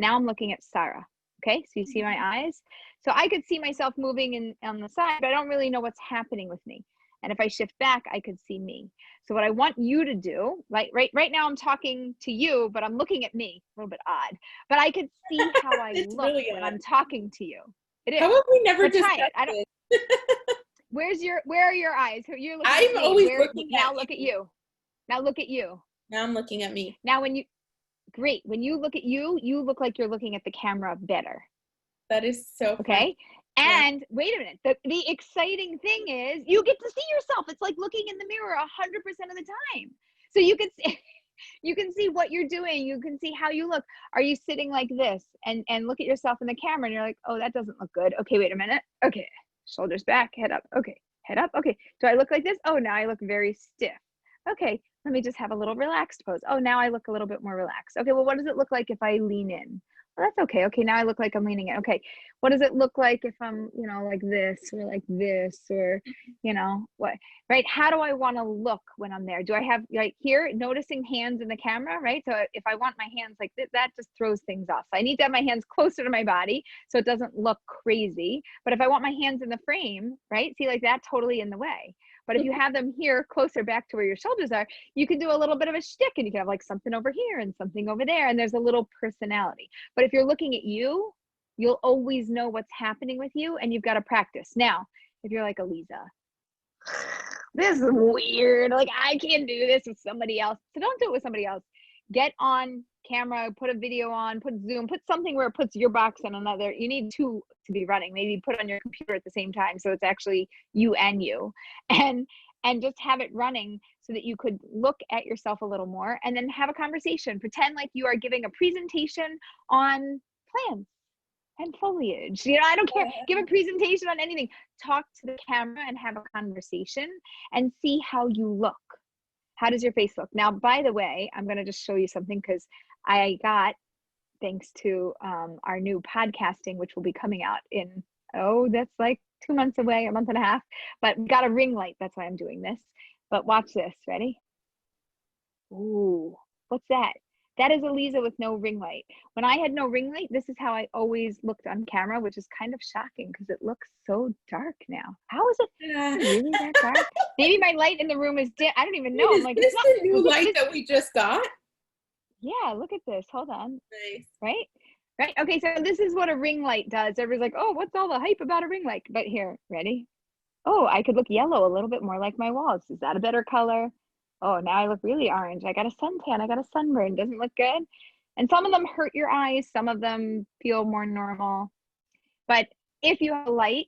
S1: I'm looking at Sarah. Okay, so you see my eyes? So I could see myself moving on the side, but I don't really know what's happening with me. And if I shift back, I could see me. So what I want you to do, like right now I'm talking to you, but I'm looking at me, a little bit odd, but I could see how I
S2: It's
S1: look
S2: really
S1: when
S2: odd.
S1: I'm talking to you. It
S2: How
S1: is.
S2: have we never
S1: But
S2: discussed
S1: try it. I don't,
S2: this?
S1: where are your eyes? You're looking
S2: I'm
S1: at me.
S2: always looking
S1: Now
S2: at
S1: look at
S2: you.
S1: you. Now look at you.
S2: Now I'm looking at me.
S1: Now great. When you look at you, you look like you're looking at the camera better.
S2: That is so funny.
S1: Okay. And wait a minute, the exciting thing is you get to see yourself. It's like looking in the mirror 100% of the time. So you can see, you can see what you're doing. You can see how you look. Are you sitting like this and look at yourself in the camera and you're like, oh, that doesn't look good. Okay, wait a minute. Okay, shoulders back, head up. Okay, head up. Okay, do I look like this? Oh, now I look very stiff. Okay, let me just have a little relaxed pose. Oh, now I look a little bit more relaxed. Okay, well, what does it look like if I lean in? Well, that's okay. Okay, now I look like I'm leaning in. Okay, what does it look like if I'm, like this or, what, right? How do I want to look when I'm there? Do I have, like here, noticing hands in the camera, right? So if I want my hands like this, that just throws things off. So I need to have my hands closer to my body so it doesn't look crazy. But if I want my hands in the frame, right? See, like that totally in the way. But if you have them here closer back to where your shoulders are, you can do a little bit of a shtick and you can have like something over here and something over there. And there's a little personality. But if you're looking at you, you'll always know what's happening with you and you've got to practice. Now, if you're like, Aleeza, this is weird. Like, I can't do this with somebody else. So don't do it with somebody else. Get on camera, put a video on, put Zoom, put something where it puts your box on another. You need two to be running. Maybe put on your computer at the same time. So it's actually you and just have it running so that you could look at yourself a little more and then have a conversation. Pretend like you are giving a presentation on plants and foliage. I don't care. Give a presentation on anything. Talk to the camera and have a conversation and see how you look. How does your face look? Now, by the way, I'm going to just show you something because I got, thanks to our new podcasting, which will be coming out in, that's like 2 months away, a month and a half, but we got a ring light. That's why I'm doing this. But watch this. Ready? Ooh, what's that? That is Aleeza with no ring light. When I had no ring light, this is how I always looked on camera, which is kind of shocking because it looks so dark now. How is it really that dark? Maybe my light in the room is dim. I don't even know.
S2: Is this the new light that we just got?
S1: Yeah, look at this. Hold on.
S2: Nice.
S1: Right? Right? Okay, so this is what a ring light does. Everybody's like, oh, what's all the hype about a ring light? But here, ready? Oh, I could look yellow a little bit more like my walls. Is that a better color? Oh, now I look really orange. I got a suntan. I got a sunburn. Doesn't look good. And some of them hurt your eyes. Some of them feel more normal. But if you have a light,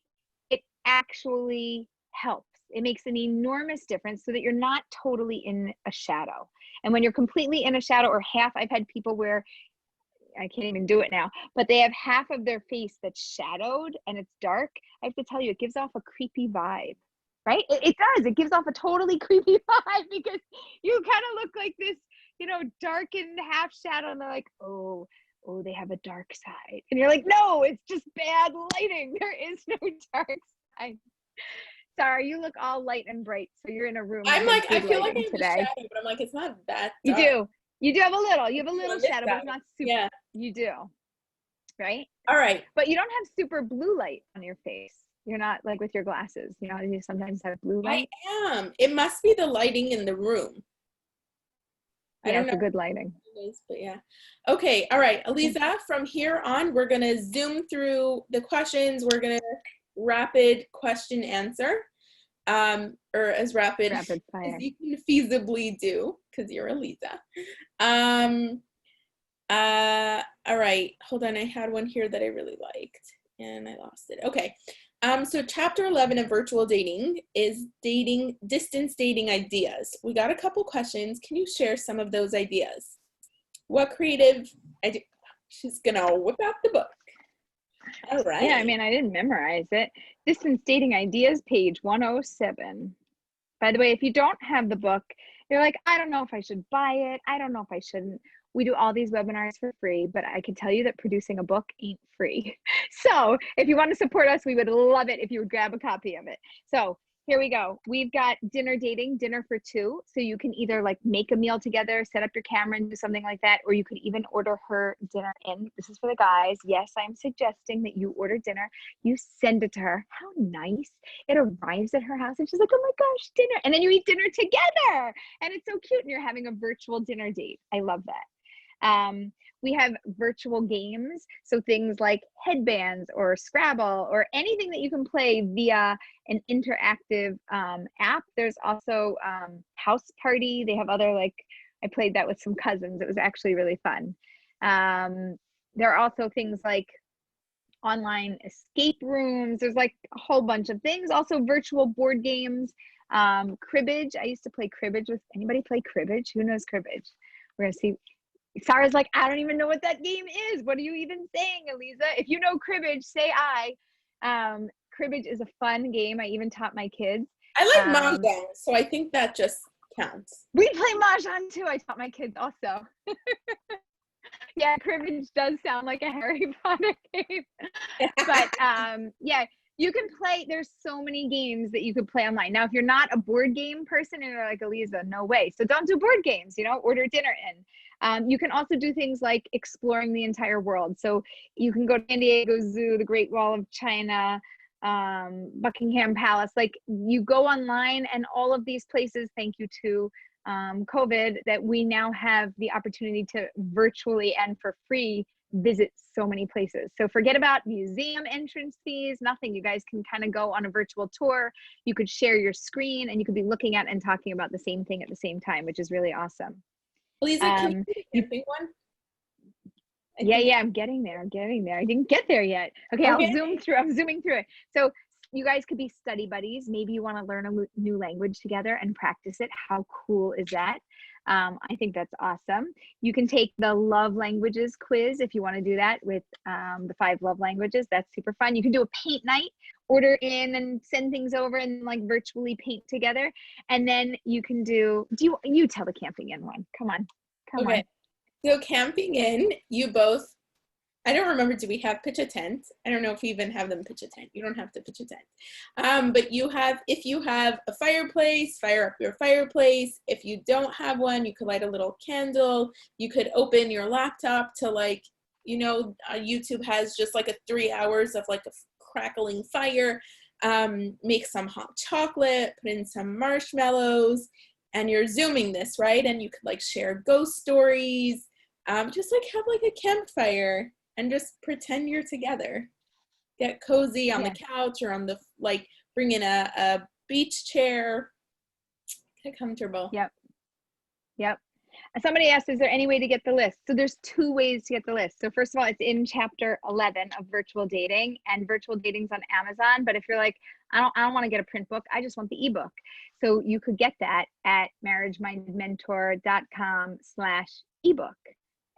S1: it actually helps. It makes an enormous difference so that you're not totally in a shadow. And when you're completely in a shadow or half, I've had people where I can't even do it now, but they have half of their face that's shadowed and it's dark. I have to tell you, it gives off a creepy vibe. right? It does. It gives off a totally creepy vibe because you kind of look like this, you know, darkened half shadow, and they're like, oh, they have a dark side. And you're like, no, it's just bad lighting. There is no dark side. Sorry, you look all light and bright. So you're in a room.
S2: I'm like, I feel like I have
S1: today.
S2: a shadow, but I'm like, it's not that dark.
S1: You do. You do have a little. You have a little shadow, but it's not super.
S2: Yeah.
S1: You do. Right?
S2: All right.
S1: But you don't have super blue light on your face. You're not like with your glasses. You know, you sometimes have blue light.
S2: I am. It must be the lighting in the room.
S1: I don't know. It's a good lighting.
S2: It is, but yeah. Okay. All right, Aleeza, from here on, we're going to zoom through the questions. We're going to rapid question answer, or as rapid
S1: fire
S2: as you can feasibly do, because you're Aleeza. All right, hold on. I had one here that I really liked and I lost it. Okay. So chapter 11 of virtual dating is distance dating ideas. We got a couple questions. Can you share some of those ideas? What creative idea? She's gonna whip out the book. All right.
S1: Yeah, I mean, I didn't memorize it. Distance dating ideas, page 107. By the way, if you don't have the book, you're like, I don't know if I should buy it. I don't know if I shouldn't. We do all these webinars for free, but I can tell you that producing a book ain't free. So if you want to support us, we would love it if you would grab a copy of it. So here we go. We've got dinner dating, dinner for two. So you can either like make a meal together, set up your camera and do something like that, or you could even order her dinner in. This is for the guys. Yes, I'm suggesting that you order dinner. You send it to her. How nice. It arrives at her house and she's like, oh my gosh, dinner. And then you eat dinner together. And it's so cute. And you're having a virtual dinner date. I love that. We have virtual games, so things like headbands or Scrabble or anything that you can play via an interactive app. There's also House Party. They have other, like, I played that with some cousins. It was actually really fun. There are also things like online escape rooms. There's like a whole bunch of things. Also virtual board games, cribbage. I used to play cribbage with, anybody play cribbage? Who knows cribbage? We're gonna see. Sarah's like, I don't even know what that game is. What are you even saying, Aleeza? If you know cribbage, say I. Cribbage is a fun game. I even taught my kids.
S2: I like Mahjong, so I think that just counts.
S1: We play Mahjong too. I taught my kids also. Yeah, cribbage does sound like a Harry Potter game. But yeah, you can play, there's so many games that you could play online. Now, if you're not a board game person and you're like, Aleeza, no way. So don't do board games, you know, order dinner in. You can also do things like exploring the entire world. So you can go to San Diego Zoo, the Great Wall of China, Buckingham Palace. Like, you go online and all of these places, thank you to COVID, that we now have the opportunity to virtually and for free visit so many places. So forget about museum entrance fees, nothing. You guys can kind of go on a virtual tour. You could share your screen and you could be looking at and talking about the same thing at the same time, which is really awesome.
S2: Aleeza, can you do the camping one?
S1: Yeah, I'm getting there. I didn't get there yet. Okay, I'll zoom through. I'm zooming through it. So you guys could be study buddies. Maybe you want to learn a new language together and practice it. How cool is that? I think that's awesome. You can take the love languages quiz if you want to do that with the 5 love languages. That's super fun. You can do a paint night, order in and send things over and like virtually paint together. And then you can do you tell the camping in one. Come on.
S2: So camping in, you both, I don't remember, do we have pitch a tent? I don't know if we even have them pitch a tent. You don't have to pitch a tent. But if you have a fireplace, fire up your fireplace. If you don't have one, you could light a little candle. You could open your laptop to, like, you know, YouTube has just like a 3 hours of like a crackling fire. Make some hot chocolate, put in some marshmallows, and you're Zooming this, right? And you could like share ghost stories, just like have like a campfire and just pretend you're together. Get cozy on the couch or on the, like, bring in a beach chair. Get comfortable.
S1: Yep. Somebody asked, is there any way to get the list? So there's 2 ways to get the list. So first of all, it's in chapter 11 of virtual dating, and virtual dating's on Amazon. But if you're like, I don't want to get a print book, I just want the ebook. So you could get that at marriagemindedmentor.com/ebook.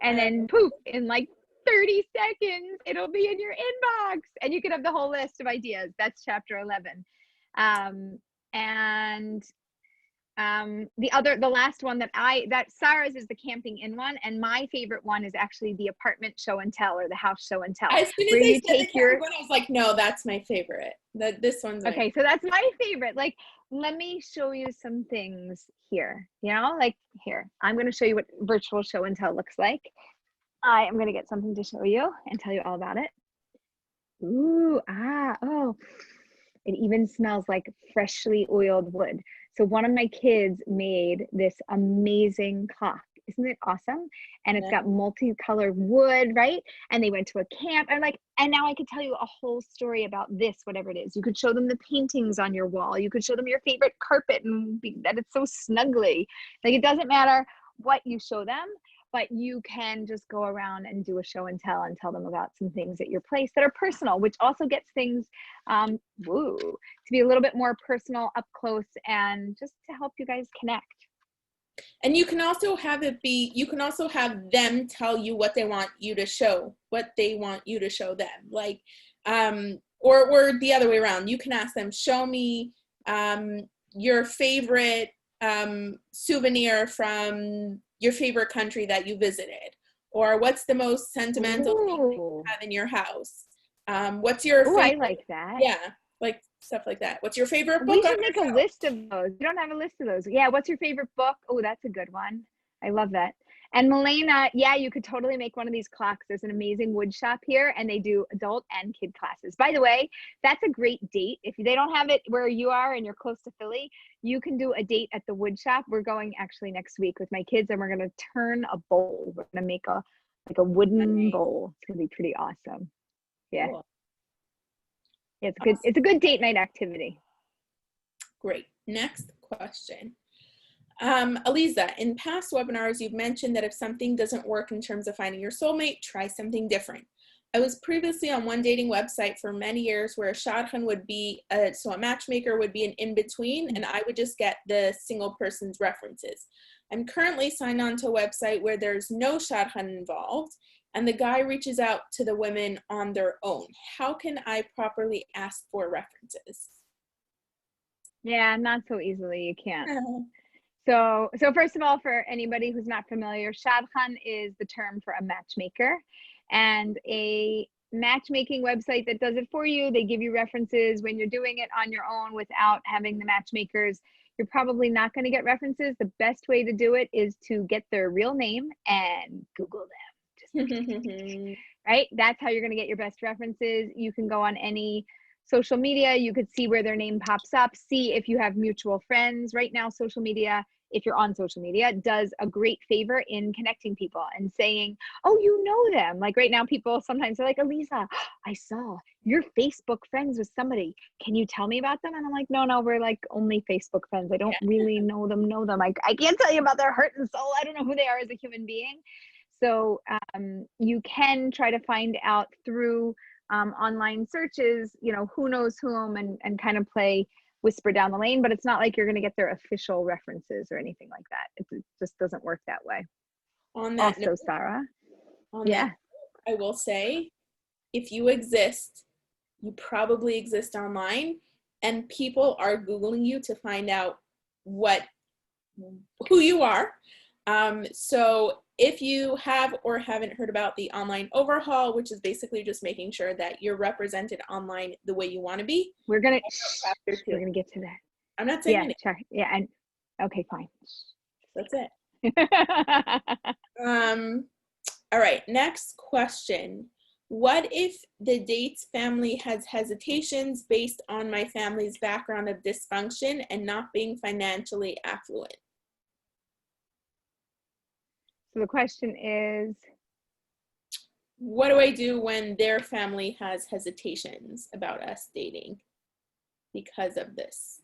S1: And then poof, in like 30 seconds, it'll be in your inbox and you can have the whole list of ideas. That's chapter 11. And the last one that Sarah's is the camping in one, and my favorite one is actually the apartment show and tell, or the house show and tell,
S2: As soon as
S1: where
S2: I
S1: you
S2: said
S1: take
S2: the camping one, I was like, no, that's my favorite. This one's my
S1: okay, so that's my favorite. Like, let me show you some things here, you know, like here, I'm going to show you what virtual show and tell looks like. I am going to get something to show you and tell you all about it. Ooh, oh, it even smells like freshly oiled wood. So one of my kids made this amazing clock. Isn't it awesome? And it's got multicolored wood, right? And they went to a camp. And now I could tell you a whole story about this, whatever it is. You could show them the paintings on your wall. You could show them your favorite carpet and that it's so snuggly. Like, it doesn't matter what you show them, but you can just go around and do a show and tell them about some things at your place that are personal, which also gets things to be a little bit more personal, up close, and just to help you guys connect.
S2: And you can also have them tell you what they want you to show, what they want you to show them. Like, or the other way around. You can ask them, show me your favorite souvenir from your favorite country that you visited, or what's the most sentimental thing that you have in your house. What's your favorite?
S1: I like that.
S2: Yeah, like stuff like that. What's your favorite book?
S1: We should make a list of those. We don't have a list of those. Yeah, what's your favorite book? Oh, that's a good one. I love that. And Milena, yeah, you could totally make one of these clocks. There's an amazing wood shop here, and they do adult and kid classes. By the way, that's a great date. If they don't have it where you are and you're close to Philly, you can do a date at the wood shop. We're going actually next week with my kids, and we're going to turn a bowl. We're going to make a wooden bowl. It's going to be pretty awesome. Yeah. Cool. Yeah, it's good. Awesome. It's a good date night activity.
S2: Great. Next question. Aleeza, in past webinars, you've mentioned that if something doesn't work in terms of finding your soulmate, try something different. I was previously on one dating website for many years where a shadchan would be, so a matchmaker would be an in-between, and I would just get the single person's references. I'm currently signed on to a website where there's no shadchan involved, and the guy reaches out to the women on their own. How can I properly ask for references?
S1: Yeah, not so easily. You can't. So first of all, for anybody who's not familiar, shadchan is the term for a matchmaker, and a matchmaking website that does it for you. They give you references. When you're doing it on your own without having the matchmakers, you're probably not going to get references. The best way to do it is to get their real name and Google them. Right? That's how you're going to get your best references. You can go on any social media. You could see where their name pops up, see if you have mutual friends. Right now, social media, if you're on social media, does a great favor in connecting people and saying, oh, you know them. Like right now, people sometimes are like, Aleeza, I saw you're Facebook friends with somebody. Can you tell me about them? And I'm like, no, we're like only Facebook friends. I don't really know them. I can't tell you about their heart and soul. I don't know who they are as a human being. So you can try to find out through online searches, you know, who knows whom, and kind of play whisper down the lane, but it's not like you're going to get their official references or anything like that. It just doesn't work that way.
S2: On that
S1: also,
S2: note,
S1: Sarah,
S2: I will say, if you exist, you probably exist online, and people are Googling you to find out who you are. So if you have or haven't heard about the online overhaul, which is basically just making sure that you're represented online the way you want to be, we're gonna
S1: get to that.
S2: I'm not saying
S1: and okay, fine.
S2: That's it. All right, next question. What if the date's family has hesitations based on my family's background of dysfunction and not being financially affluent?
S1: So the question is,
S2: what do I do when their family has hesitations about us dating because of this?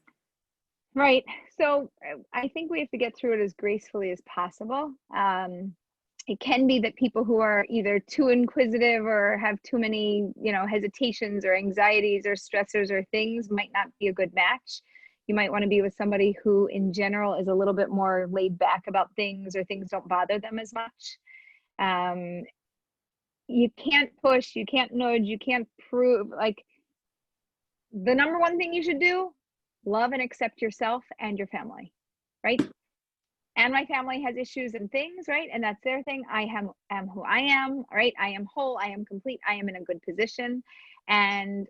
S1: Right. So I think we have to get through it as gracefully as possible. It can be that people who are either too inquisitive or have too many, hesitations or anxieties or stressors or things might not be a good match. You might want to be with somebody who in general is a little bit more laid back about things, or things don't bother them as much. You can't push, you can't nudge, you can't prove. Like, the number one thing you should do, love and accept yourself and your family, right? And my family has issues and things, right? And that's their thing. I am who I am, right? I am whole, I am complete, I am in a good position. And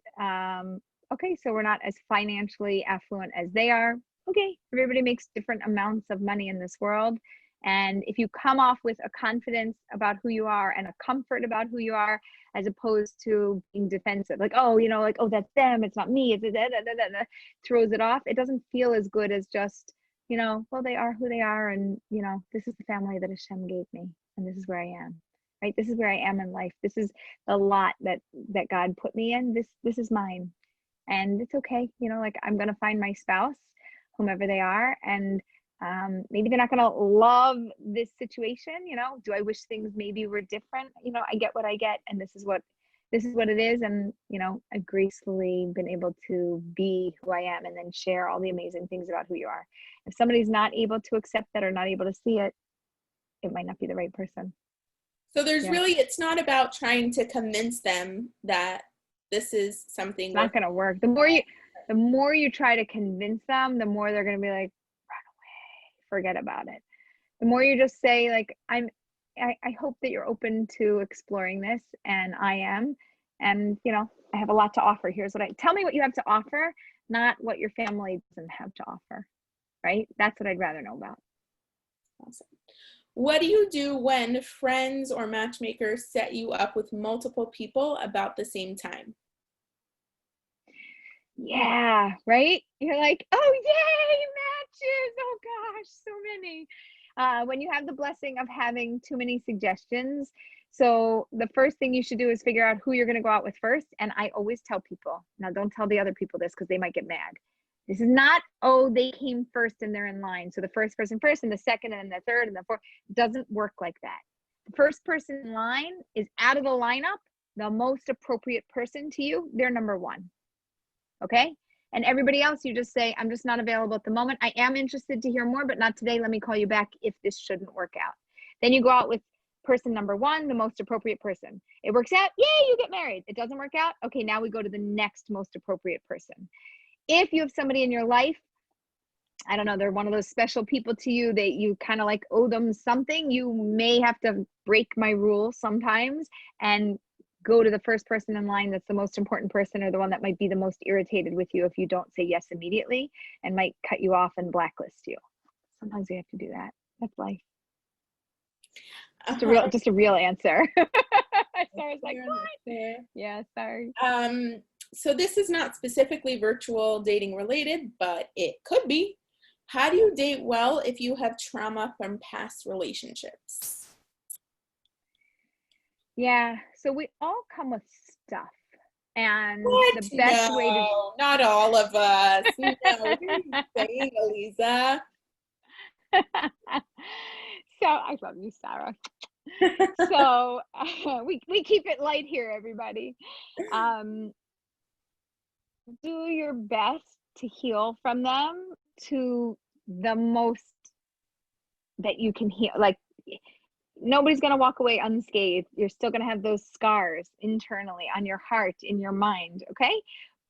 S1: okay, so we're not as financially affluent as they are. Okay, everybody makes different amounts of money in this world. And if you come off with a confidence about who you are and a comfort about who you are, as opposed to being defensive, like, oh, you know, like, oh, that's them, it's not me, it's throws it off. It doesn't feel as good as just, you know, well, they are who they are, and, you know, this is the family that Hashem gave me, and this is where I am, right? This is where I am in life. This is the lot that God put me in. This is mine, and it's okay. You know, like, I'm gonna find my spouse, whomever they are, and maybe they're not gonna love this situation. You know, do I wish things maybe were different? You know, I get what I get, and this is what it is. And, you know, I've gracefully been able to be who I am, and then share all the amazing things about who you are. If somebody's not able to accept that or not able to see it, it might not be the right person.
S2: So there's really, it's not about trying to convince them that this is something.
S1: It's not going to work. The more you try to convince them, the more they're going to be like, run away, forget about it. The more you just say, like, I hope that you're open to exploring this, and I am, and, you know, I have a lot to offer. Here's what tell me what you have to offer, not what your family doesn't have to offer, right? That's what I'd rather know about.
S2: Awesome. What do you do when friends or matchmakers set you up with multiple people about the same time?
S1: Yeah, right? You're like, oh, yay, matches. Oh gosh, so many. When you have the blessing of having too many suggestions, so the first thing you should do is figure out who you're going to go out with first. And I always tell people, now don't tell the other people this because they might get mad. This is not, oh, they came first and they're in line, so the first person first, and the second, and then the third, and the fourth. It doesn't work like that. The first person in line is out of the lineup, the most appropriate person to you, they're number one. Okay? And everybody else, you just say, I'm just not available at the moment. I am interested to hear more, but not today. Let me call you back if this shouldn't work out. Then you go out with person number one, the most appropriate person. It works out, yay, you get married. It doesn't work out, okay, now we go to the next most appropriate person. If you have somebody in your life, I don't know, they're one of those special people to you that you kind of like owe them something, you may have to break my rule sometimes and go to the first person in line that's the most important person, or the one that might be the most irritated with you if you don't say yes immediately, and might cut you off and blacklist you. Sometimes we have to do that. That's life. Just a real answer. Sarah's like, what? Yeah, sorry.
S2: So this is not specifically virtual dating related, but it could be. How do you date well if you have trauma from past relationships?
S1: Yeah, so we all come with stuff, and
S2: what?
S1: The best way to
S2: not all of us. No, what are you saying, Aleeza?
S1: So I love you, Sarah. So we keep it light here, everybody. Do your best to heal from them to the most that you can heal. Like, nobody's going to walk away unscathed. You're still going to have those scars internally on your heart, in your mind, okay?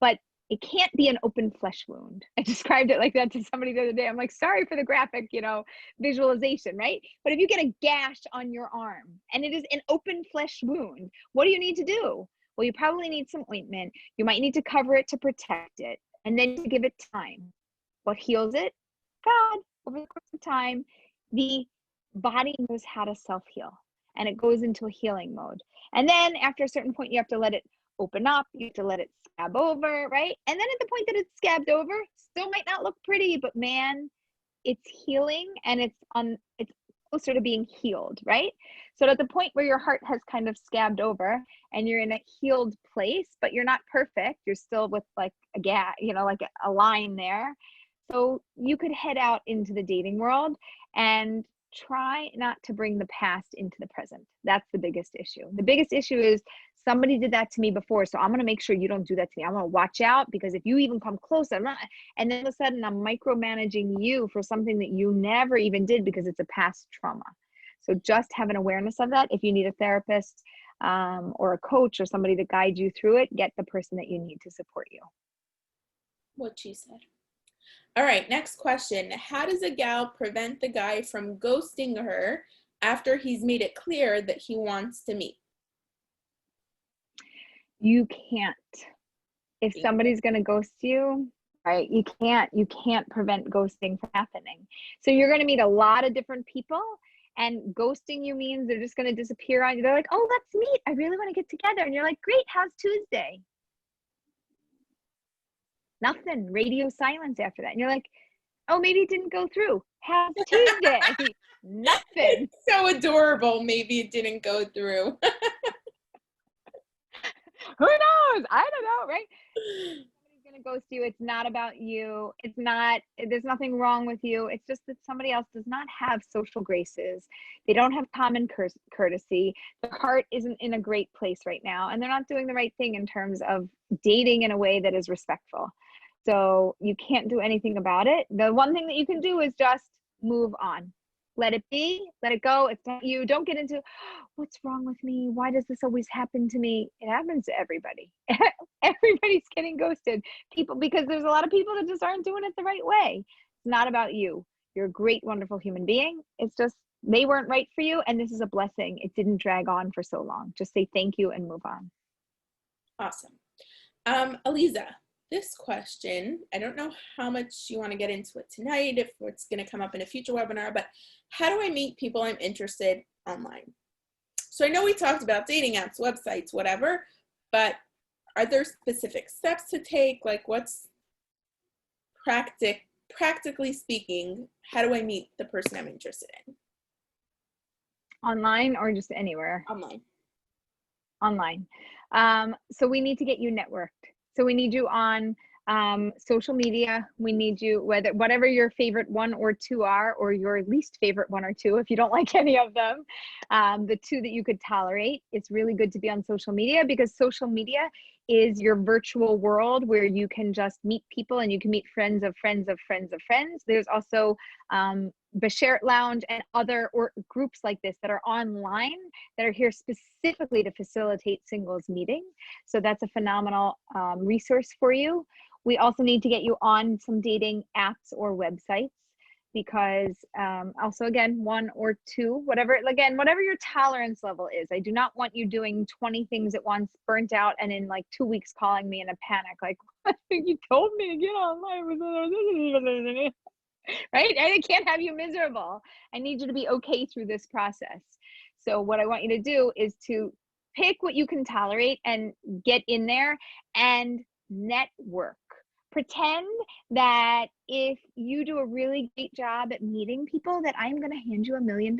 S1: But it can't be an open flesh wound. I described it like that to somebody the other day. I'm like, sorry for the graphic, you know, visualization, right? But if you get a gash on your arm and it is an open flesh wound, what do you need to do? Well, you probably need some ointment. You might need to cover it to protect it, and then to give it time. What heals it? God. Over the course of time, the body knows how to self-heal, and it goes into a healing mode. And then after a certain point, you have to let it open up. You have to let it scab over, right? And then at the point that it's scabbed over, still might not look pretty, but man, it's healing, and it's closer to being healed, right? So at the point where your heart has kind of scabbed over and you're in a healed place, but you're not perfect, you're still with like a gap, you know, like a line there. So you could head out into the dating world and try not to bring the past into the present. That's the biggest issue. The biggest issue is somebody did that to me before, so I'm going to make sure you don't do that to me. I want to watch out, because if you even come close, I'm not, and then all of a sudden I'm micromanaging you for something that you never even did because it's a past trauma. So just have an awareness of that. If you need a therapist or a coach or somebody to guide you through it, get the person that you need to support you.
S2: What she said. All right, next question. How does a gal prevent the guy from ghosting her after he's made it clear that he wants to meet?
S1: You can't. If somebody's going to ghost you, right, you can't prevent ghosting from happening. So you're going to meet a lot of different people, and ghosting you means they're just going to disappear on you. They're like, oh, let's meet. I really want to get together. And you're like, great, how's Tuesday? Nothing. Radio silence after that. And you're like, oh, maybe it didn't go through. How's Tuesday? Nothing.
S2: So adorable. Maybe it didn't go through.
S1: Who knows? I don't know, right? Somebody's going to ghost you. It's not about you. It's not, there's nothing wrong with you. It's just that somebody else does not have social graces. They don't have common courtesy. Their heart isn't in a great place right now. And they're not doing the right thing in terms of dating in a way that is respectful. So you can't do anything about it. The one thing that you can do is just move on. Let it be, let it go. It's not you. Don't get into what's wrong with me. Why does this always happen to me? It happens to everybody. Everybody's getting ghosted. People, because there's a lot of people that just aren't doing it the right way. It's not about you. You're a great, wonderful human being. It's just they weren't right for you, and this is a blessing. It didn't drag on for so long. Just say thank you and move on.
S2: Awesome. Aleeza, this question, I don't know how much you want to get into it tonight, if it's going to come up in a future webinar, but how do I meet people I'm interested online? So I know we talked about dating apps, websites, whatever, but are there specific steps to take? Like what's practically speaking, how do I meet the person I'm interested in?
S1: Online or just anywhere?
S2: Online.
S1: Online. So we need to get you networked. So we need you on social media. We need you, whatever your favorite one or two are, or your least favorite one or two, if you don't like any of them, the two that you could tolerate. It's really good to be on social media, because social media is your virtual world where you can just meet people, and you can meet friends of friends of friends of friends. There's also Bashert Lounge and other groups like this that are online that are here specifically to facilitate singles meeting. So that's a phenomenal resource for you. We also need to get you on some dating apps or websites, because also, again, one or two, whatever your tolerance level is. I do not want you doing 20 things at once, burnt out, and in like 2 weeks calling me in a panic, like, you told me to get online. Right? I can't have you miserable. I need you to be okay through this process. So what I want you to do is to pick what you can tolerate and get in there and network. Pretend that if you do a really great job at meeting people, that I'm going to hand you $1 million.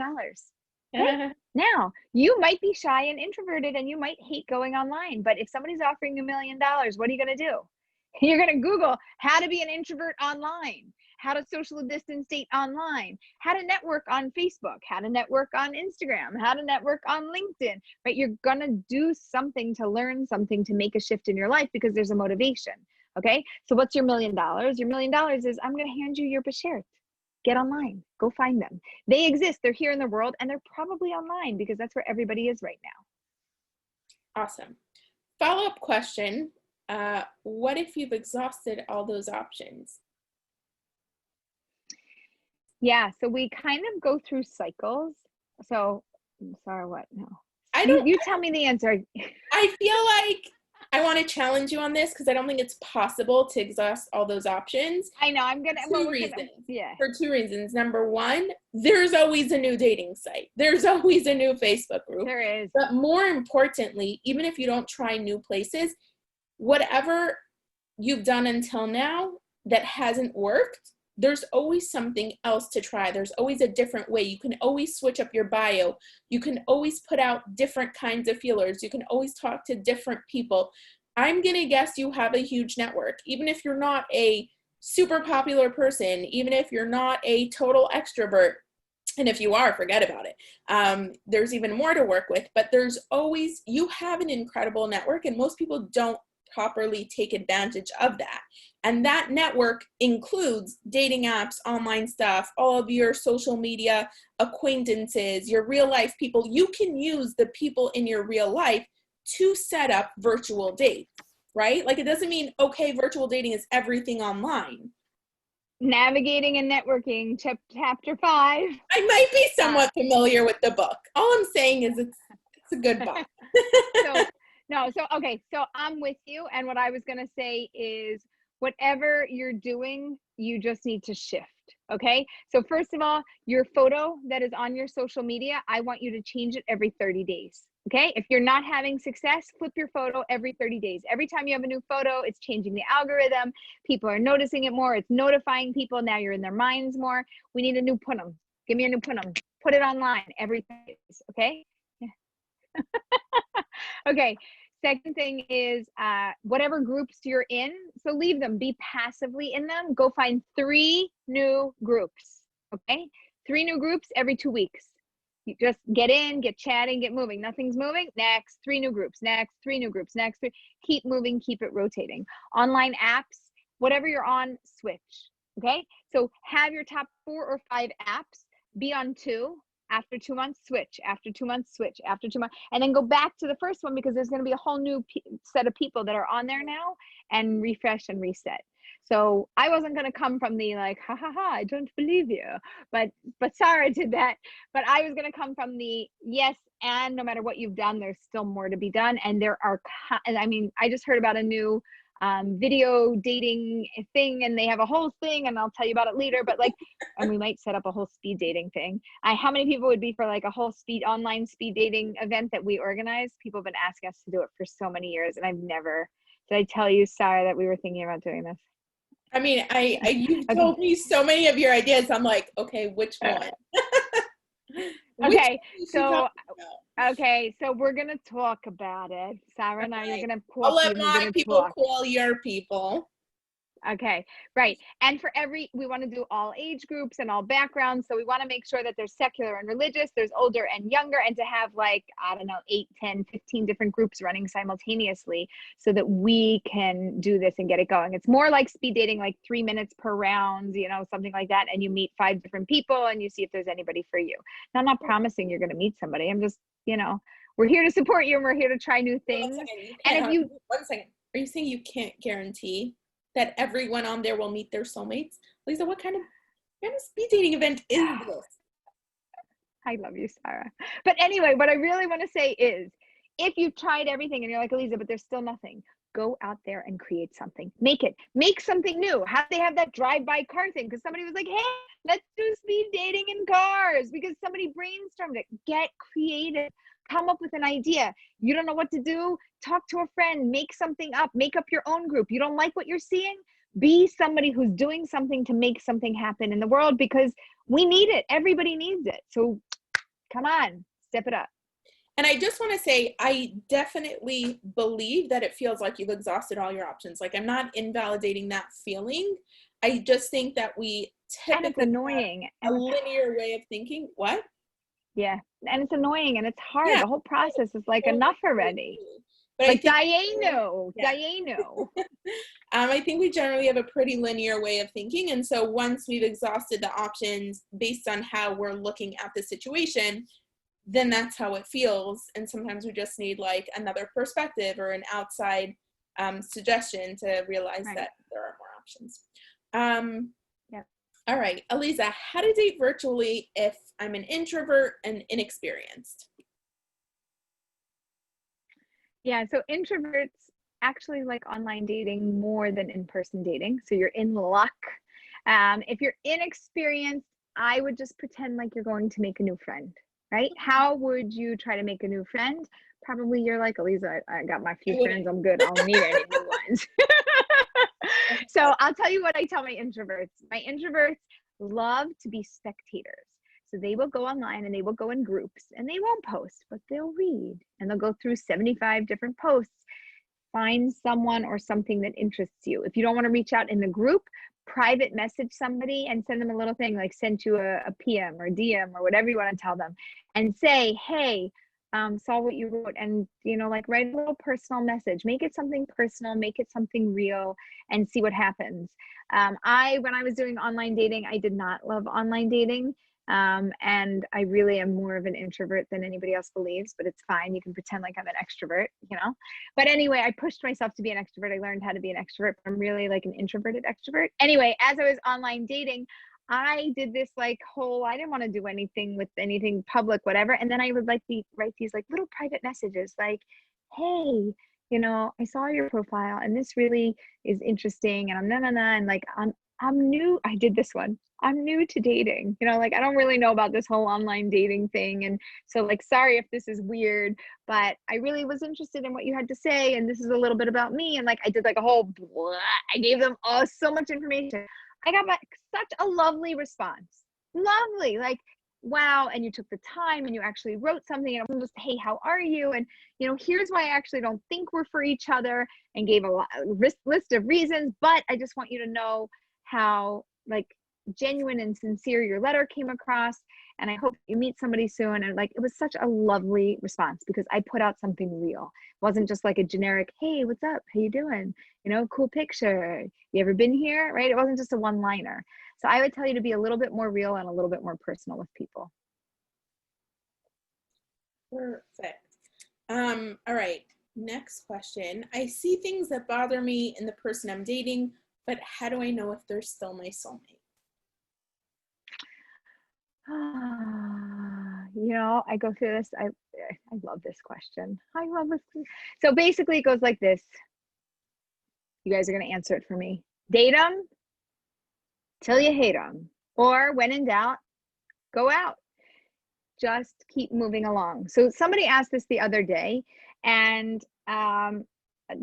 S1: Okay? Now, you might be shy and introverted, and you might hate going online, but if somebody's offering you $1 million, what are you going to do? You're going to Google how to be an introvert online, how to social distance date online, how to network on Facebook, how to network on Instagram, how to network on LinkedIn, right? You're going to do something to learn something to make a shift in your life, because there's a motivation. Okay. So what's your $1 million? Your $1 million is, I'm going to hand you your Bashert. Get online, go find them. They exist. They're here in the world, and they're probably online, because that's where everybody is right now.
S2: Awesome. Follow-up question. What if you've exhausted all those options?
S1: Yeah, so we kind of go through cycles. So, sorry, what? No. You tell me the answer.
S2: I feel like I want to challenge you on this, because I don't think it's possible to exhaust all those options.
S1: I know. I'm going to.
S2: For 2 reasons. Number one, there's always a new dating site. There's always a new Facebook group.
S1: There is.
S2: But more importantly, even if you don't try new places, whatever you've done until now that hasn't worked, there's always something else to try. There's always a different way. You can always switch up your bio. You can always put out different kinds of feelers. You can always talk to different people. I'm going to guess you have a huge network. Even if you're not a super popular person, even if you're not a total extrovert, and if you are, forget about it. There's even more to work with, but you have an incredible network, and most people don't properly take advantage of that. And that network includes dating apps, online stuff, all of your social media acquaintances, your real life people. You can use the people in your real life to set up virtual dates, right? Like, it doesn't mean, okay, virtual dating is everything online.
S1: Navigating and Networking, chapter 5.
S2: I might be somewhat familiar with the book. All I'm saying is it's a good book.
S1: So I'm with you. And what I was going to say is whatever you're doing, you just need to shift. Okay. So first of all, your photo that is on your social media, I want you to change it every 30 days. Okay. If you're not having success, flip your photo every 30 days. Every time you have a new photo, it's changing the algorithm. People are noticing it more. It's notifying people. Now you're in their minds more. We need a new punum. Give me a new punum. Put it online every 30 days. Okay. Yeah. Okay. Second thing is whatever groups you're in, so leave them, be passively in them. Go find 3 new groups, okay? 3 new groups every 2 weeks. You just get in, get chatting, get moving. Nothing's moving, next, 3 new groups, next, 3 new groups, next, 3. Keep moving, keep it rotating. Online apps, whatever you're on, switch, okay? So have your top 4 or 5 apps, be on 2. After 2 months, switch. After 2 months, switch. After 2 months, and then go back to the first one, because there's going to be a whole new set of people that are on there now, and refresh and reset. So I wasn't going to come from the like, ha ha ha, I don't believe you, but Sarah did that. But I was going to come from the yes, and no matter what you've done, there's still more to be done. And there are, I mean, I just heard about a new video dating thing, and they have a whole thing, and I'll tell you about it later, but like, and we might set up a whole speed dating thing. How many people would be for like a whole online speed dating event that we organize? People have been asking us to do it for so many years, and I've never, did I tell you, Sarah, that we were thinking about doing this?
S2: I mean, you've told me so many of your ideas. I'm like, okay, which one?
S1: Okay, so we're gonna talk about it. Sarah and I are gonna talk.
S2: I'll let my people call your people.
S1: Okay, right. And for we want to do all age groups and all backgrounds. So we want to make sure that there's secular and religious, there's older and younger, and to have like, I don't know, 8, 10, 15 different groups running simultaneously so that we can do this and get it going. It's more like speed dating, like 3 minutes per round, you know, something like that. And you meet 5 different people and you see if there's anybody for you. Now, I'm not promising you're going to meet somebody. I'm just, you know, we're here to support you and we're here to try new things.
S2: And if one second, are you saying you can't guarantee that everyone on there will meet their soulmates? Aleeza, what kind of speed dating event is this?
S1: I love you, Sarah. But anyway, what I really want to say is, if you've tried everything and you're like, Aleeza, but there's still nothing, go out there and create something. Make something new. How they have that drive-by car thing? Because somebody was like, hey, let's do speed dating in cars, because somebody brainstormed it. Get creative. Come up with an idea. You don't know what to do? Talk to a friend. Make something up. Make up your own group. You don't like what you're seeing? Be somebody who's doing something to make something happen in the world, because we need it. Everybody needs it. So come on, step it up.
S2: And I just want to say, I definitely believe that it feels like you've exhausted all your options. Like, I'm not invalidating that feeling. I just think that we typically
S1: and it's annoying.
S2: have a linear way of thinking. What?
S1: Yeah, and it's annoying and it's hard. Yeah. The whole process is like enough already. But like Diano.
S2: I think we generally have a pretty linear way of thinking. And so once we've exhausted the options based on how we're looking at the situation, then that's how it feels. And sometimes we just need like another perspective or an outside suggestion to realize that there are more options. All right, Aleeza, how to date virtually if I'm an introvert and inexperienced?
S1: Yeah, so introverts actually like online dating more than in-person dating. So you're in luck. If you're inexperienced, I would just pretend like you're going to make a new friend, right? How would you try to make a new friend? Probably you're like, Aleeza, I got my few friends. I'm good. I don't need any new ones. So I'll tell you what I tell my introverts. My introverts love to be spectators. So they will go online and they will go in groups and they won't post, but they'll read and they'll go through 75 different posts, find someone or something that interests you. If you don't want to reach out in the group, private message somebody and send them a little thing, like send you a PM or DM or whatever you want to tell them, and say, hey, saw what you wrote, and you know, like write a little personal message, make it something personal, make it something real, and see what happens. When I was doing online dating, I did not love online dating. And I really am more of an introvert than anybody else believes, but it's fine. You can pretend like I'm an extrovert, you know? But anyway, I pushed myself to be an extrovert. I learned how to be an extrovert. I'm really like an introverted extrovert. Anyway, as I was online dating, I did this like whole, I didn't want to do anything with anything public, whatever. And then I would like write these like little private messages like, hey, you know, I saw your profile and this really is interesting. And and like, I'm new. I did this one. I'm new to dating, you know, like I don't really know about this whole online dating thing. And so like, sorry if this is weird, but I really was interested in what you had to say. And this is a little bit about me. And like, I did like a whole, blah, I gave them so much information. I got back such a lovely response. Lovely. Like, wow. And you took the time and you actually wrote something and it was just, hey, how are you? And, you know, here's why I actually don't think we're for each other, and gave a list of reasons. But I just want you to know how like genuine and sincere your letter came across, and I hope you meet somebody soon. And like, it was such a lovely response because I put out something real. It wasn't just like a generic, hey, what's up, how you doing, you know, cool picture, you ever been here, right? It wasn't just a one-liner. So I would tell you to be a little bit more real and a little bit more personal with people.
S2: Perfect. All right, next question. I see things that bother me in the person I'm dating, but how do I know if they're still my soulmate?
S1: You know, I go through this. I love this question. I love this. So basically it goes like this. You guys are going to answer it for me. Date them till you hate them, or when in doubt, go out. Just keep moving along. So somebody asked this the other day, and the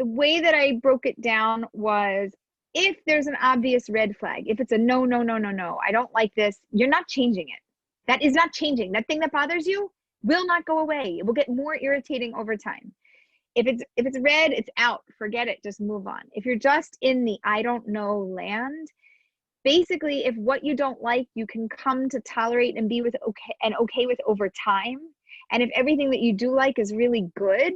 S1: way that I broke it down was, if there's an obvious red flag, if it's a no, I don't like this, you're not changing it. That is not changing. That thing that bothers you will not go away. It will get more irritating over time. If it's red, it's out. Forget it. Just move on. If you're just in the I don't know land, basically, if what you don't like, you can come to tolerate and be with okay with over time. And if everything that you do like is really good,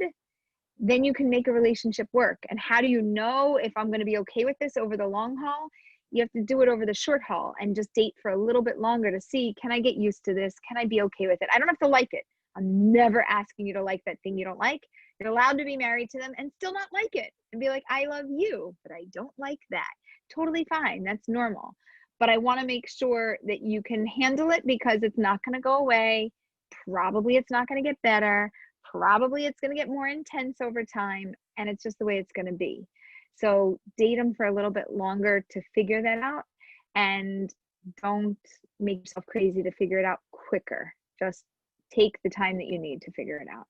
S1: then you can make a relationship work. And how do you know if I'm going to be okay with this over the long haul? You have to do it over the short haul and just date for a little bit longer to see, can I get used to this? Can I be okay with it? I don't have to like it. I'm never asking you to like that thing you don't like. You're allowed to be married to them and still not like it and be like, I love you, but I don't like that. Totally fine. That's normal. But I want to make sure that you can handle it, because it's not going to go away. Probably it's not going to get better. Probably it's going to get more intense over time, and it's just the way it's going to be. So date them for a little bit longer to figure that out, and don't make yourself crazy to figure it out quicker. Just take the time that you need to figure it out.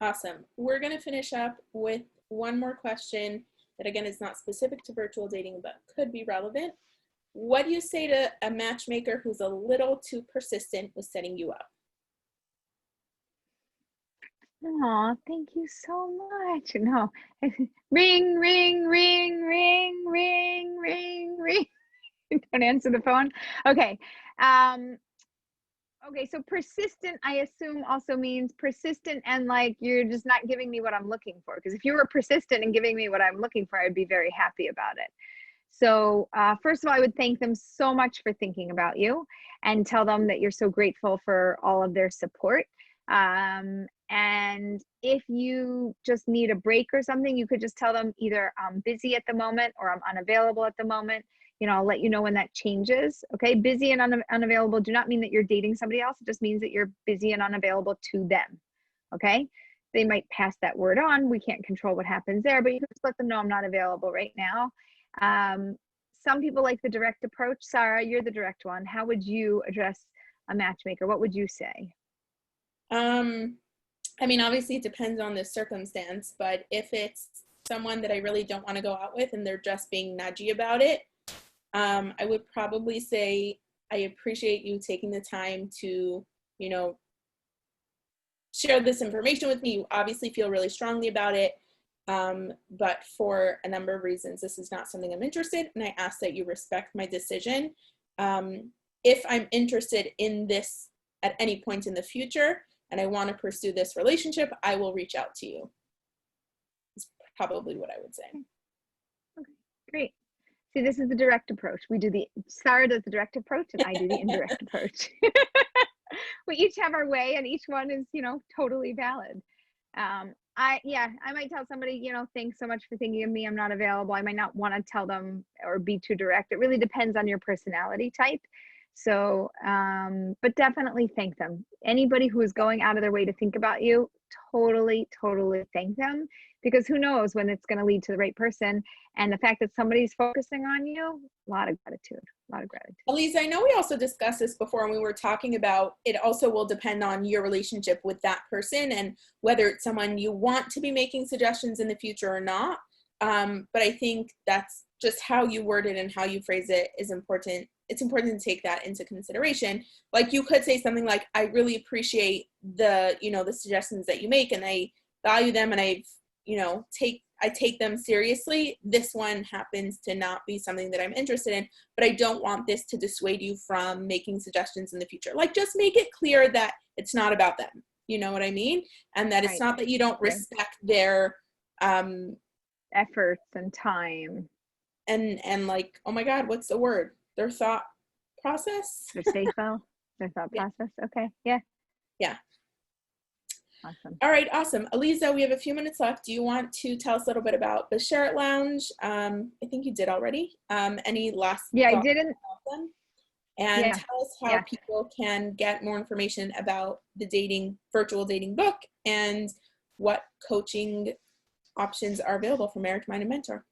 S2: Awesome. We're going to finish up with one more question that, again, is not specific to virtual dating, but could be relevant. What do you say to a matchmaker who's a little too persistent with setting you up?
S1: Oh, thank you so much. No, ring, ring, ring, ring, ring, ring, ring. Don't answer the phone. Okay. Okay, so persistent, I assume, also means persistent and like you're just not giving me what I'm looking for. Because if you were persistent and giving me what I'm looking for, I'd be very happy about it. So first of all, I would thank them so much for thinking about you, and tell them that you're so grateful for all of their support. And if you just need a break or something, you could just tell them either I'm busy at the moment or I'm unavailable at the moment. You know, I'll let you know when that changes. Okay, busy and unavailable do not mean that you're dating somebody else. It just means that you're busy and unavailable to them. Okay, they might pass that word on. We can't control what happens there, but you can just let them know I'm not available right now. Some people like the direct approach. Sarah, you're the direct one. How would you address a matchmaker? What would you say?
S2: I mean, obviously it depends on the circumstance, but if it's someone that I really don't want to go out with and they're just being nudgy about it, I would probably say, I appreciate you taking the time to, you know, share this information with me. You obviously feel really strongly about it. But for a number of reasons, this is not something I'm interested in, and I ask that you respect my decision. If I'm interested in this at any point in the future and I want to pursue this relationship, I will reach out to you. Is probably what I would say.
S1: Okay, great. See, this is the direct approach. Sarah does the direct approach and I do the indirect approach. We each have our way and each one is, totally valid. I might tell somebody, thanks so much for thinking of me. I'm not available. I might not want to tell them or be too direct. It really depends on your personality type. So, but definitely thank them. Anybody who is going out of their way to think about you, totally thank them, because who knows when it's going to lead to the right person. And the fact that somebody's focusing on you, a lot of gratitude.
S2: Aleeza, I know we also discussed this before, and we were talking about it also will depend on your relationship with that person and whether it's someone you want to be making suggestions in the future or not. But I think that's just how you word it and how you phrase it is important. It's important to take that into consideration. Like you could say something like, I really appreciate the suggestions that you make and I value them and I take them seriously. This one happens to not be something that I'm interested in, but I don't want this to dissuade you from making suggestions in the future. Like just make it clear that it's not about them. You know what I mean? And that it's not that you don't respect their
S1: efforts and time.
S2: And like, oh my God, what's the word? Their thought process?
S1: Their thought process. Okay. Yeah. Awesome.
S2: All right, awesome. Aleeza, we have a few minutes left. Do you want to tell us a little bit about the Share Lounge? I think you did already. Any last
S1: I didn't.
S2: And tell us how people can get more information about the virtual dating book and what coaching options are available for Marriage Minded Mentor.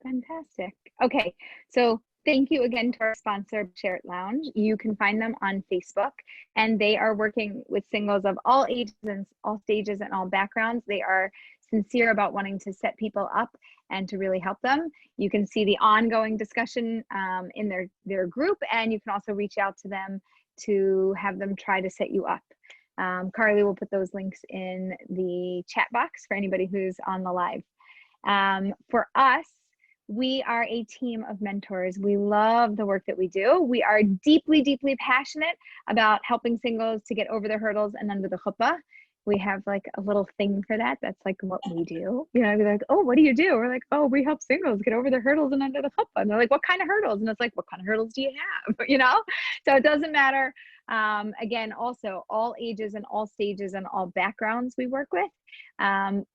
S1: Fantastic. Okay, so thank you again to our sponsor, Share Lounge. You can find them on Facebook, and they are working with singles of all ages and all stages and all backgrounds. They are sincere about wanting to set people up and to really help them. You can see the ongoing discussion in their group, and you can also reach out to them to have them try to set you up. Carly will put those links in the chat box for anybody who's on the live. For us, we are a team of mentors. We love the work that we do. We are deeply passionate about helping singles to get over their hurdles and under the chuppah. We have like a little thing for that. That's like what we do. We're like, oh, what do you do? We're like, oh, we help singles get over their hurdles and under the chuppah. And they're like, what kind of hurdles? And it's like, what kind of hurdles do you have? So it doesn't matter. Again, also all ages and all stages and all backgrounds we work with.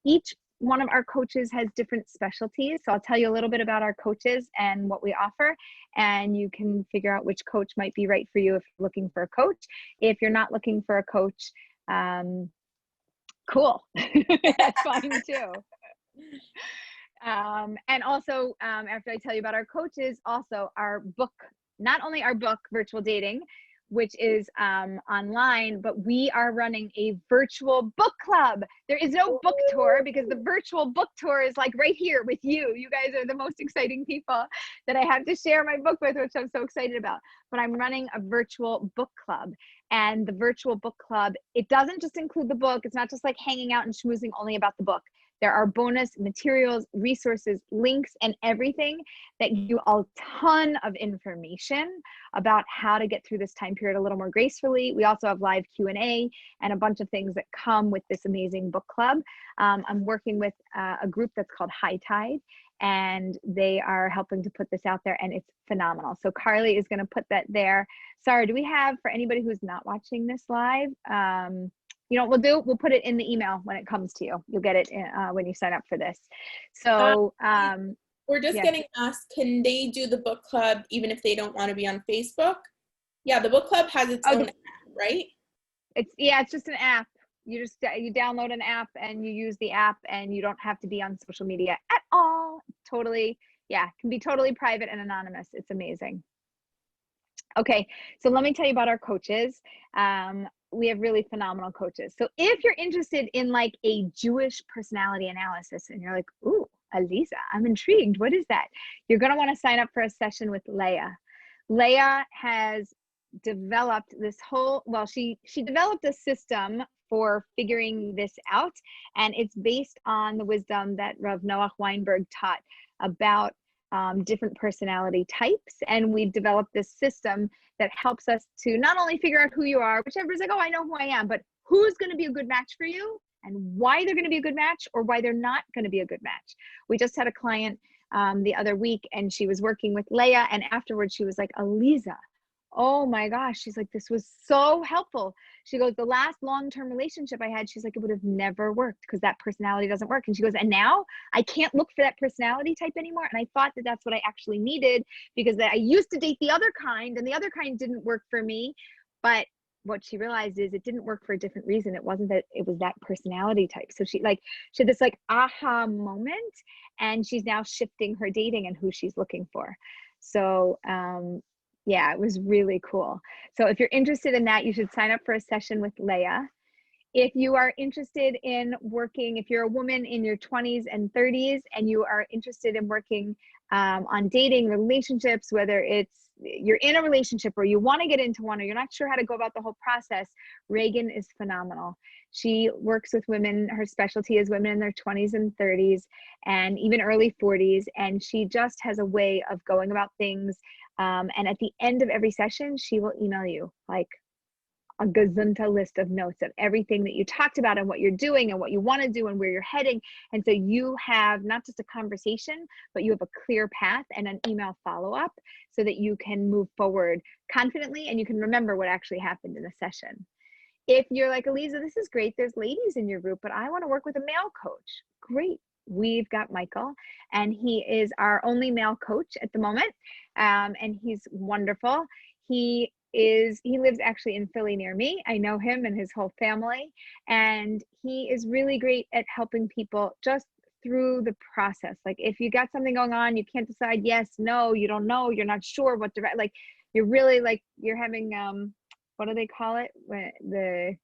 S1: Each one of our coaches has different specialties. So I'll tell you a little bit about our coaches and what we offer, and you can figure out which coach might be right for you if you're looking for a coach. If you're not looking for a coach, cool. That's fine too. And also, after I tell you about our coaches, also our book, not only our book, Virtual Dating, which is online, but we are running a virtual book club. There is no book tour because the virtual book tour is like right here with you. You guys are the most exciting people that I have to share my book with, which I'm so excited about. But I'm running a virtual book club. And the virtual book club, it doesn't just include the book. It's not just like hanging out and schmoozing only about the book. There are bonus materials, resources, links, and everything that give you a ton of information about how to get through this time period a little more gracefully. We also have live Q&A and a bunch of things that come with this amazing book club. I'm working with a group that's called High Tide, and they are helping to put this out there, and it's phenomenal. So Carly is going to put that there. Sarah, do we have, for anybody who's not watching this live, we'll put it in the email when it comes to you. You'll get it when you sign up for this. So
S2: we're just getting asked, can they do the book club even if they don't want to be on Facebook? Yeah, the book club has its own app, right?
S1: It's just an app. You download an app and you use the app, and you don't have to be on social media at all. Totally, can be totally private and anonymous. It's amazing. Okay, so let me tell you about our coaches. We have really phenomenal coaches. So if you're interested in like a Jewish personality analysis and you're like, ooh, Aleeza, I'm intrigued. What is that? You're going to want to sign up for a session with Leah. Leah has developed this she developed a system for figuring this out. And it's based on the wisdom that Rav Noach Weinberg taught about different personality types. And we've developed this system that helps us to not only figure out who you are, which everybody's like, oh, I know who I am, but who's going to be a good match for you and why they're going to be a good match or why they're not going to be a good match. We just had a client the other week, and she was working with Leah, and afterwards she was like, Aleeza, oh my gosh, she's like, this was so helpful. She goes, the last long-term relationship I had, she's like, it would have never worked because that personality doesn't work. And she goes, and now I can't look for that personality type anymore. And I thought that that's what I actually needed, because I used to date the other kind, and the other kind didn't work for me. But what she realized is it didn't work for a different reason. It wasn't that, it was that personality type. So she had this like aha moment, and she's now shifting her dating and who she's looking for. So yeah, it was really cool. So if you're interested in that, you should sign up for a session with Leah. If you are interested in working, if you're a woman in your 20s and 30s and you are interested in working on dating, relationships, whether it's you're in a relationship or you want to get into one or you're not sure how to go about the whole process, Reagan is phenomenal. She works with women. Her specialty is women in their 20s and 30s and even early 40s. And she just has a way of going about things. And at the end of every session, she will email you like a gazunta list of notes of everything that you talked about and what you're doing and what you want to do and where you're heading. And so you have not just a conversation, but you have a clear path and an email follow-up so that you can move forward confidently and you can remember what actually happened in the session. If you're like, Aleeza, this is great, there's ladies in your group, but I want to work with a male coach. Great. We've got Michael, and he is our only male coach at the moment. And he's wonderful. He lives actually in Philly near me. I know him and his whole family, and he is really great at helping people just through the process. Like if you got something going on, you can't decide yes, no, you don't know, you're not sure what to, like you're really like, you're having, what do they call it? When the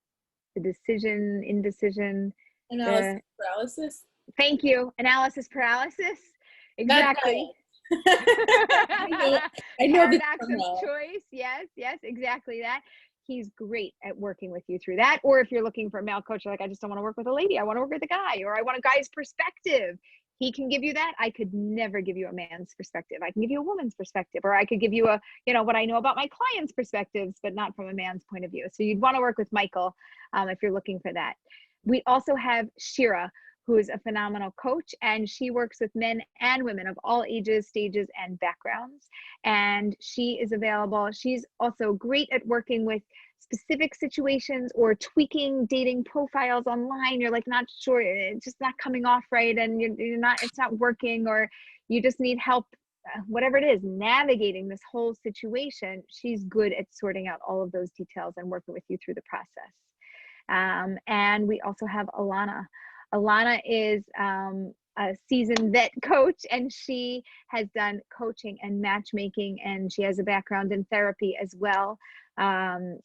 S1: indecision.
S2: Analysis paralysis.
S1: Thank you. Analysis paralysis. Exactly.
S2: I know
S1: Paradox of choice. Yes, exactly that. He's great at working with you through that. Or if you're looking for a male coach, you're like, I just don't want to work with a lady. I want to work with a guy, or I want a guy's perspective. He can give you that. I could never give you a man's perspective. I can give you a woman's perspective, or I could give you a, what I know about my clients' perspectives, but not from a man's point of view. So you'd want to work with Michael if you're looking for that. We also have Shira, who is a phenomenal coach, and she works with men and women of all ages, stages, and backgrounds. And she is available. She's also great at working with specific situations or tweaking dating profiles online. You're like not sure, it's just not coming off right, and it's not working, or you just need help, whatever it is, navigating this whole situation. She's good at sorting out all of those details and working with you through the process. And we also have Alana. Alana is a seasoned vet coach, and she has done coaching and matchmaking, and she has a background in therapy as well.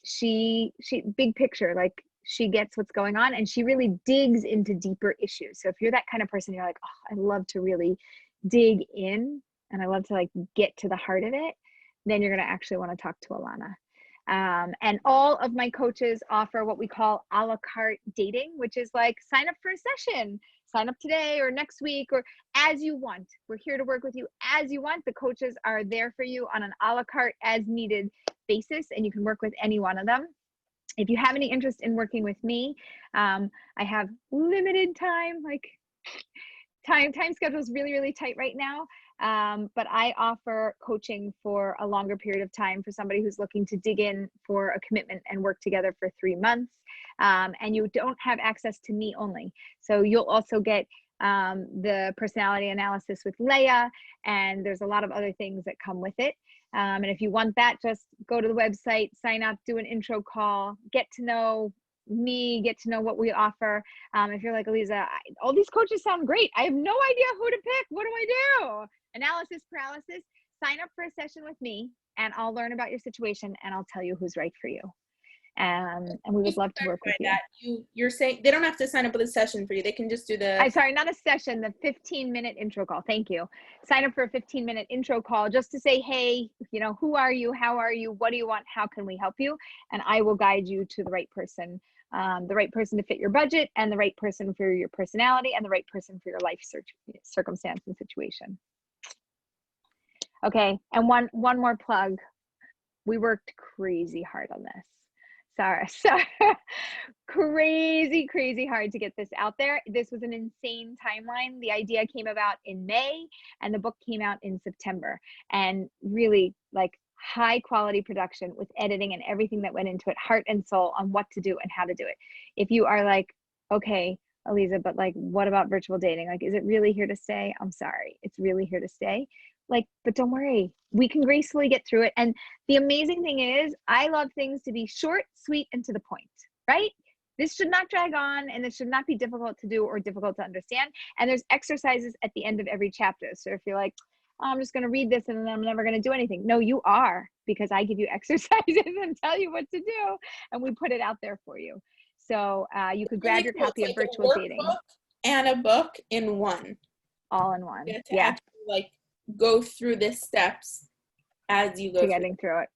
S1: She big picture, like she gets what's going on, and she really digs into deeper issues. So if you're that kind of person, you're like, oh, I love to really dig in, and I love to like get to the heart of it, then you're going to actually want to talk to Alana. And all of my coaches offer what we call a la carte dating, which is like sign up for a session, sign up today or next week or as you want. We're here to work with you as you want. The coaches are there for you on an a la carte as needed basis, and you can work with any one of them. If you have any interest in working with me, I have limited time, like time schedule is really, really tight right now. But I offer coaching for a longer period of time for somebody who's looking to dig in for a commitment and work together for 3 months. And you don't have access to me only. So you'll also get the personality analysis with Leah, and there's a lot of other things that come with it. And if you want that, just go to the website, sign up, do an intro call, get to know me, get to know what we offer. If you're like, Aleeza, all these coaches sound great, I have no idea who to pick, what do I do? Analysis paralysis, sign up for a session with me, and I'll learn about your situation, and I'll tell you who's right for you. And we would love to work with you.
S2: You're saying they don't have to sign up with a session for you. They can just do the...
S1: I'm sorry, not a session, the 15-minute intro call. Thank you. Sign up for a 15-minute intro call just to say, hey, who are you? How are you? What do you want? How can we help you? And I will guide you to the right person to fit your budget, and the right person for your personality, and the right person for your life circumstance and situation. Okay, and one more plug. We worked crazy hard on this. Sarah. Crazy hard to get this out there. This was an insane timeline. The idea came about in May and the book came out in September, and really like high quality production with editing and everything that went into it, heart and soul on what to do and how to do it. If you are like, okay, Aleeza, but like, what about virtual dating? Like, is it really here to stay? I'm sorry, it's really here to stay. Like, but don't worry, we can gracefully get through it. And the amazing thing is, I love things to be short, sweet, and to the point, right? This should not drag on, and this should not be difficult to do or difficult to understand. And there's exercises at the end of every chapter. So if you're like, oh, I'm just going to read this and then I'm never going to do anything. No, you are, because I give you exercises and tell you what to do, and we put it out there for you. So you could grab your copy of Virtual Dating.
S2: And a book in one.
S1: All in one.
S2: You get to actually like go through the steps as you go
S1: getting through it.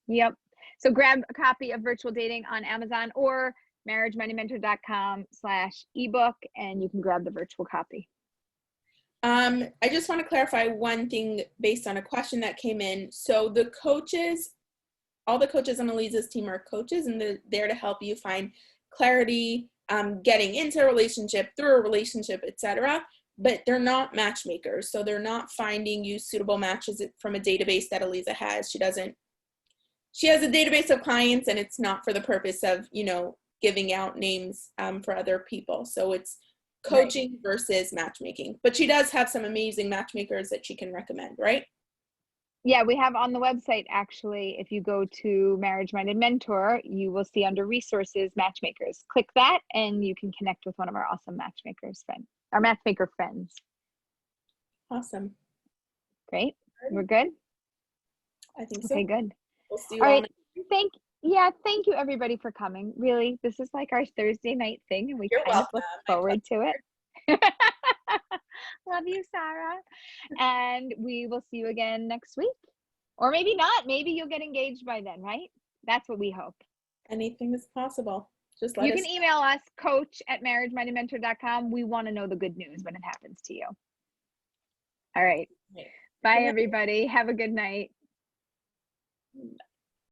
S1: Yep. So grab a copy of Virtual Dating on Amazon or marriagemindedmentor.com/ebook, and you can grab the virtual copy.
S2: I just want to clarify one thing based on a question that came in. So the coaches, all the coaches on Aleeza's team are coaches, and they're there to help you find clarity, getting into a relationship, through a relationship, etc. But they're not matchmakers. So they're not finding you suitable matches from a database that Aleeza has. She has a database of clients, and it's not for the purpose of, giving out names for other people. So it's coaching versus matchmaking. But she does have some amazing matchmakers that she can recommend, right?
S1: Yeah, we have on the website, actually, if you go to Marriage Minded Mentor, you will see under resources, matchmakers. Click that and you can connect with one of our awesome matchmaker friends.
S2: Awesome.
S1: Great. We're good?
S2: I think so.
S1: Okay, good.
S2: We'll see you
S1: all
S2: all
S1: right. Thank you everybody for coming. Really, this is like our Thursday night thing, and we kind of look forward to it. Love you, Sarah. And we will see you again next week. Or maybe not. Maybe you'll get engaged by then, right? That's what we hope.
S2: Anything is possible. Just
S1: you can email us, coach@marriagemindedmentor.com. We want to know the good news when it happens to you. All right. Bye, everybody. Have a good night.